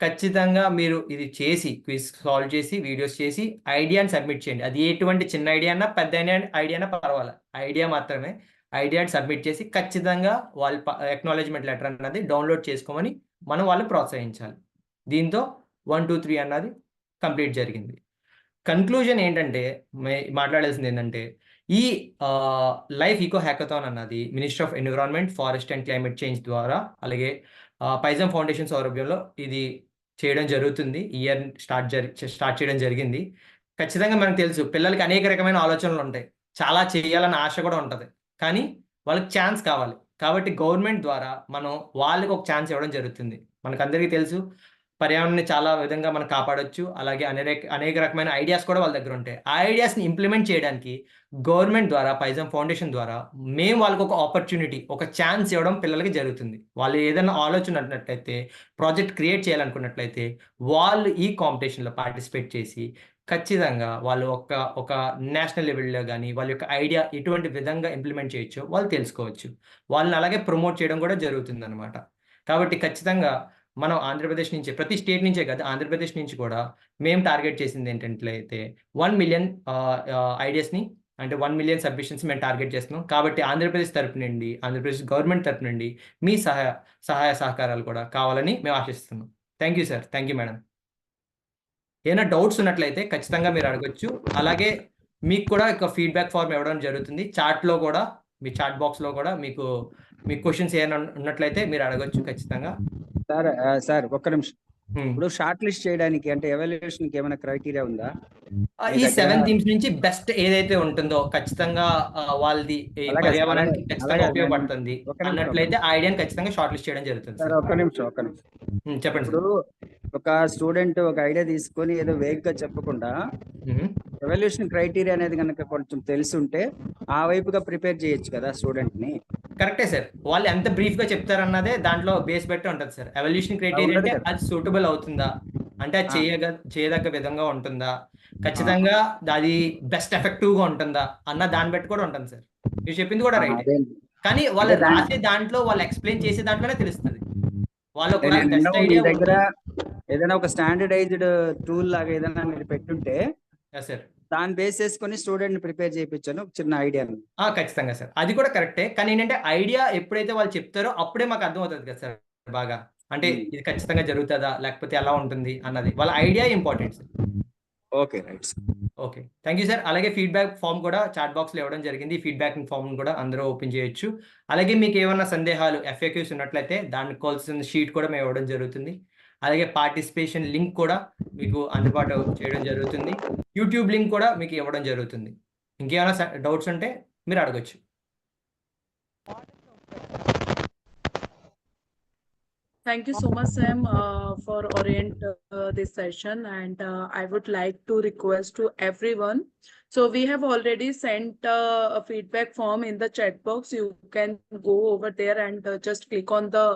ఖచ్చితంగా మీరు ఇది చేసి, క్విజ్ సాల్వ్ చేసి, వీడియోస్ చేసి ఐడియాని సబ్మిట్ చేయండి. అది ఎటువంటి చిన్న ఐడియా అన్నా పెద్ద ఐడియా అన్నా పర్వాలేదు, ఐడియా మాత్రమే. ఐడియాని సబ్మిట్ చేసి ఖచ్చితంగా వాళ్ళ అక్నాలెడ్జ్మెంట్ లెటర్ అన్నది డౌన్లోడ్ చేసుకోమని మనం వాళ్ళు ప్రోత్సహించాలి. దీంతో 1, 2, 3 అన్నది కంప్లీట్ జరిగింది. కన్క్లూజన్ ఏంటంటే, మాట్లాడాల్సింది ఏంటంటే, ఈ లైఫ్ ఈకో హ్యాకథాన్ అన్నది ministry of environment, forest and climate change ద్వారా, అలాగే పైజమ్ ఫౌండేషన్ సౌలభ్యంలో ఇది చేయడం జరుగుతుంది. ఈ ఇయర్ స్టార్ట్ చేయడం జరిగింది. ఖచ్చితంగా మనకు తెలుసు, పిల్లలకి అనేక రకమైన ఆలోచనలు ఉంటాయి, చాలా చేయాలన్న ఆశ కూడా ఉంటుంది, కానీ వాళ్ళకి ఛాన్స్ కావాలి. కాబట్టి గవర్నమెంట్ ద్వారా మనం వాళ్ళకి ఒక ఛాన్స్ ఇవ్వడం జరుగుతుంది. మనకు అందరికీ తెలుసు, పర్యావరణాన్ని చాలా విధంగా మనం కాపాడొచ్చు, అలాగే అనేక రకమైన ఐడియాస్ కూడా వాళ్ళ దగ్గర ఉంటాయి. ఆ ఐడియాస్ని ఇంప్లిమెంట్ చేయడానికి గవర్నమెంట్ ద్వారా, పైజమ్ ఫౌండేషన్ ద్వారా మేము వాళ్ళకి ఒక ఆపర్చునిటీ, ఒక ఛాన్స్ ఇవ్వడం పిల్లలకి జరుగుతుంది. వాళ్ళు ఏదైనా ఆలోచన ఉన్నట్లయితే, ప్రాజెక్ట్ క్రియేట్ చేయాలనుకున్నట్లయితే, వాళ్ళు ఈ కాంపిటీషన్లో పార్టిసిపేట్ చేసి ఖచ్చితంగా వాళ్ళు ఒక నేషనల్ లెవెల్లో కానీ వాళ్ళ యొక్క ఐడియా ఎటువంటి విధంగా ఇంప్లిమెంట్ చేయొచ్చో వాళ్ళు తెలుసుకోవచ్చు. వాళ్ళని అలాగే ప్రమోట్ చేయడం కూడా జరుగుతుంది అనమాట. కాబట్టి ఖచ్చితంగా మనం ఆంధ్రప్రదేశ్ నుంచి, ప్రతి స్టేట్ నుంచే కాదు, ఆంధ్రప్రదేశ్ నుంచి కూడా మేము టార్గెట్ చేసింది ఏంటంటే 1 మిలియన్ ఐడియాస్ని, అంటే 1 మిలియన్ సబ్మిషన్స్ మేము టార్గెట్ చేస్తున్నాం. కాబట్టి ఆంధ్రప్రదేశ్ తరపు నుండి, ఆంధ్రప్రదేశ్ గవర్నమెంట్ తరపు నుండి మీ సహాయ సహకారాలు కూడా కావాలని మేము ఆశిస్తున్నాం. Thank you sir, thank you madam. ఏమైనా డౌట్స్ ఉన్నట్లయితే ఖచ్చితంగా మీరు అడగచ్చు. అలాగే మీకు కూడా ఒక ఫీడ్బ్యాక్ ఫార్మ్ ఇవ్వడం జరుగుతుంది. చాట్లో కూడా, మీ చాట్ బాక్స్లో కూడా మీకు క్వశ్చన్స్ ఏమైనా ఉన్నట్లయితే మీరు అడగచ్చు ఖచ్చితంగా. సార్ ఒక్క నిమిషం. ఇప్పుడు షార్ట్ లిస్ట్ చేయడానికి అంటే ఎవాల్యుయేషన్ కి ఏమైనా క్రైటీరియా ఉందా? ఈ 7 థీమ్స్ నుంచి బెస్ట్ ఏదైతే ఉంటుందో ఖచ్చితంగా వాళ్ళది పర్యావరణానికి ఖచ్చితంగా ఉపయోగపడుతుంది అన్నట్లయితే ఆ ఐడియాని ఖచ్చితంగా షార్ట్ లిస్ట్ చేయడం జరుగుతుంది. సార్ ఒక్క నిమిషం. చెప్పండి. ఇప్పుడు ఒక స్టూడెంట్ ఒక ఐడియా తీసుకొని ఏదో వేగ్ గా చెప్పకుండా ఎవల్యూషన్ క్రైటీరియా అనేది కనుక కొంచెం తెలుసుంటే ఆ వైపుగా ప్రిపేర్ చేయొచ్చు కదా స్టూడెంట్ ని. కరెక్టే సార్, వాళ్ళు ఎంత బ్రీఫ్ గా చెప్తారన్నదే దాంట్లో బేస్ పెట్టి ఉంటుంది సార్. ఎవల్యూషన్ క్రైటీరియా అంటే అది సూటబుల్ అవుతుందా, అంటే అది చేయదగ్గ విధంగా ఉంటుందా, ఖచ్చితంగా అది బెస్ట్ ఎఫెక్టివ్ గా ఉంటుందా అన్న దాన్ని బట్టి కూడా ఉంటుంది సార్. మీరు చెప్పింది కూడా రైట్, కానీ వాళ్ళు రాసే దాంట్లో, వాళ్ళు ఎక్స్ప్లెయిన్ చేసే దాంట్లోనే తెలుస్తుంది. వాళ్ళు దగ్గర ఏదైనా ఒక స్టాండర్డైజ్డ్ టూల్ లాగా ఏదైనా మీరు పెట్టుంటే సార్, దాన్ని బేస్ చేసుకుని స్టూడెంట్ ప్రిపేర్ చేయించాను చిన్న ఐడియా. ఖచ్చితంగా సార్, అది కూడా కరెక్టే. కానీ ఏంటంటే ఐడియా ఎప్పుడైతే వాళ్ళు చెప్తారో అప్పుడే మాకు అర్థం అవుతుంది కదా సార్ బాగా, అంటే ఇది ఖచ్చితంగా జరుగుతుందా లేకపోతే ఎలా ఉంటుంది అన్నది. వాళ్ళ idea important sir. Okay right. Okay, thank you sir. అలాగే ఫీడ్బ్యాక్ ఫామ్ కూడా చాట్ బాక్స్లో ఇవ్వడం జరిగింది. ఫీడ్బ్యాక్ ఫామ్ కూడా అందరూ ఓపెన్ చేయొచ్చు. అలాగే మీకు ఏమైనా సందేహాలు, FAQs ఉన్నట్లయితే దానికి కావాల్సిన షీట్ కూడా మేము ఇవ్వడం జరుగుతుంది. అలాగే పార్టిసిపేషన్ లింక్ కూడా మీకు అందుబాటు చేయడం జరుగుతుంది. యూట్యూబ్ లింక్ కూడా మీకు ఇవ్వడం జరుగుతుంది. ఇంకేమైనా డౌట్స్ ఉంటే మీరు అడగచ్చు. Thank you so much, Sam, for orient this session, and I would like to request to everyone. So we have already sent a feedback form in the chat box. You can go over there and just click on the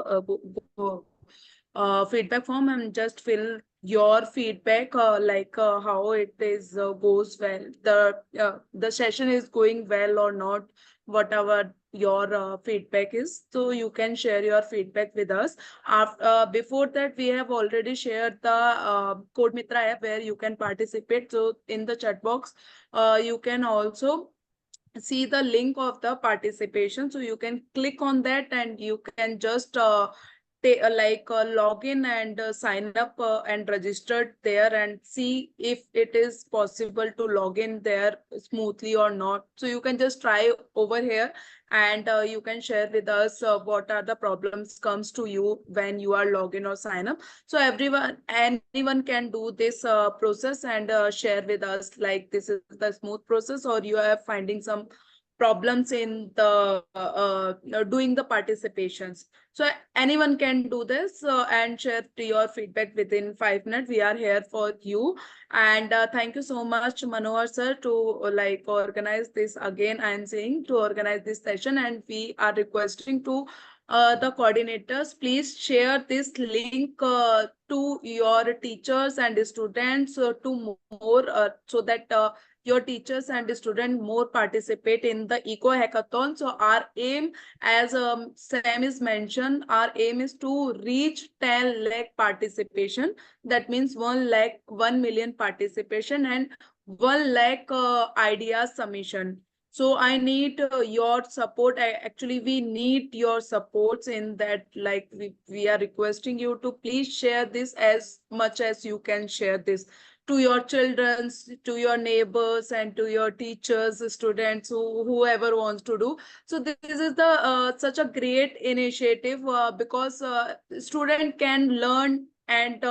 feedback form and just fill your feedback, like how it is goes well, the session is going well or not, whatever your feedback is. So you can share your feedback with us. Before that, we have already shared the Code Mitra app where you can participate. So in the chat box, you can also see the link of the participation. So you can click on that and you can just log in and sign up and register there and see if it is possible to log in there smoothly or not. So you can just try over here and you can share with us what are the problems comes to you when you are login or sign up. So anyone can do this process and share with us like this is the smooth process or you are finding some problems in the doing the participations. So anyone can do this and share your feedback within 5 minutes. We are here for you. And thank you so much, Manohar sir, to organize this again. I am saying to organize this session, and we are requesting to the coordinators, please share this link to your teachers and students to more so that your teachers and students more participate in the eco hackathon. So our aim, as Sam is mentioned, our aim is to reach 10 lakh participation. That means 1 million participation and 1 lakh ideas submission. So I need your support. Actually, we need your supports in that. Like we are requesting you to please share this as much as you can share this to your children, to your neighbors, and to your teachers, students, whoever wants to do. So this is the such a great initiative because student can learn and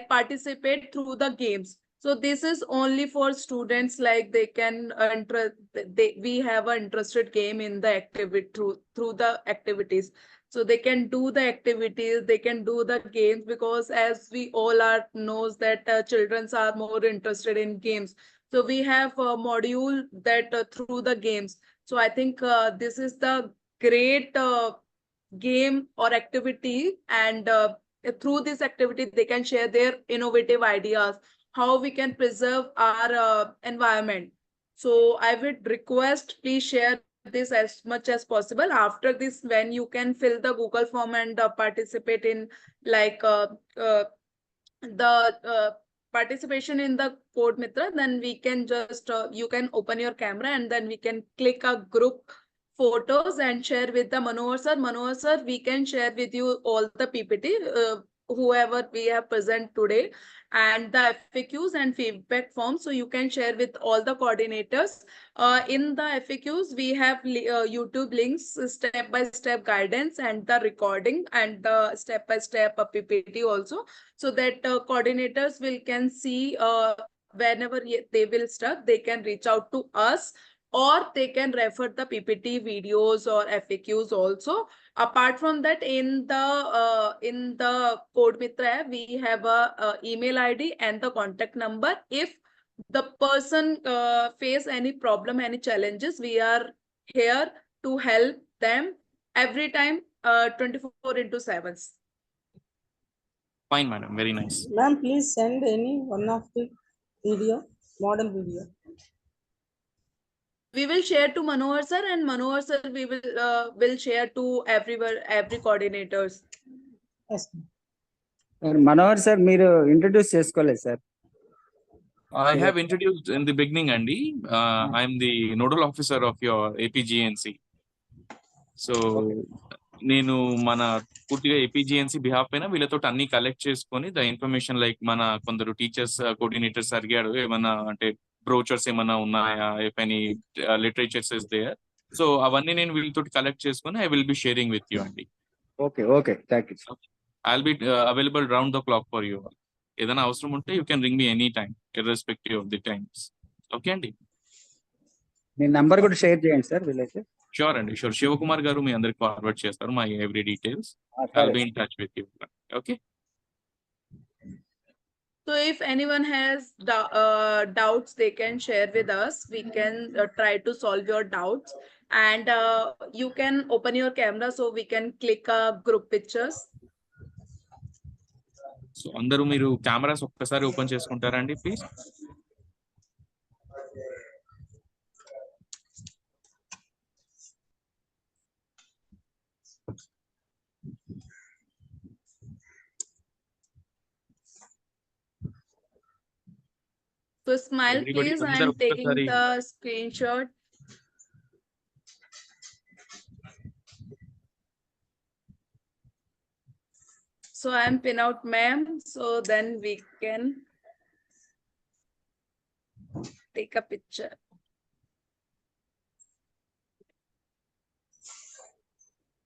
participate through the games. So this is only for students, like they can we have an interested game in the activity through the activities. So they can do the activities, they can do the games, because as we all are knows that children are more interested in games. So we have a module that through the games. So I think this is the great game or activity, and through this activity they can share their innovative ideas how we can preserve our environment. So I would request, please share this as much as possible. After this, when you can fill the Google form and participate in the participation in the Code Mitra, then we can just you can open your camera and then we can click a group photos and share with the Manohar sir. Manohar sir, we can share with you all the PPT, whoever we have present today, and the FAQs and feedback forms. So you can share with all the coordinators. In the FAQs, we have YouTube links, step-by-step guidance, and the recording, and the step-by-step PPT also, so that coordinators can see whenever they will start, they can reach out to us, or they can refer the PPT videos or FAQs also. Apart from that, in the Code Mitra app, we have a email ID and the contact number. If the person face any problem, any challenges, we are here to help them every time 24/7. Fine, madam. Very nice. Ma'am, please send any one of the model video. We will share to Manohar sir, and Manohar sir we will share to every coordinators. Yes. Manohar sir మీరు introduce చేసుకోలేదు sir. I have introduced in the beginning, Andy. I am the nodal officer of your APGNC. So, నేను మన పూర్తిగా APGNC behalf పైన వీళ్ళతో అన్ని collect చేసుకొని the information, like మన కొందరు టీచర్స్ కోఆర్డినేటర్స్ అడిగాడు ఏమన్నా అంటే బ్రోచర్స్ ఏమన్నా ఉన్నాయా, if any literatures is there. So అవన్నీ నేను వీళ్ళతో కలెక్ట్ చేసుకొని I will be sharing with you అండి. Okay okay, thank you. I will be available round the clock for you. ఏదైనా అవసరం ఉంటే you can ring me any time irrespective of the times. Okay అండి. మీ number కూడా share చేయండి sir వీలైతే. Sure అండి, షూర్. శివకుమార్ గారు మీ అందరికి ఫార్వర్డ్ చేస్తారు my every details. I will be in touch with you. Okay. So if anyone has doubts, they can share with us. We can try to solve your doubts, and you can open your camera so we can click group pictures. So అందరూ మీరు cameras ఒక్కసారి open చేసుకుంటారా అండి please? So smile, Everybody, please. అందరూ I'm taking ఒక్కసారి the screenshot. So I am pin out ma'am, so then we can take a picture.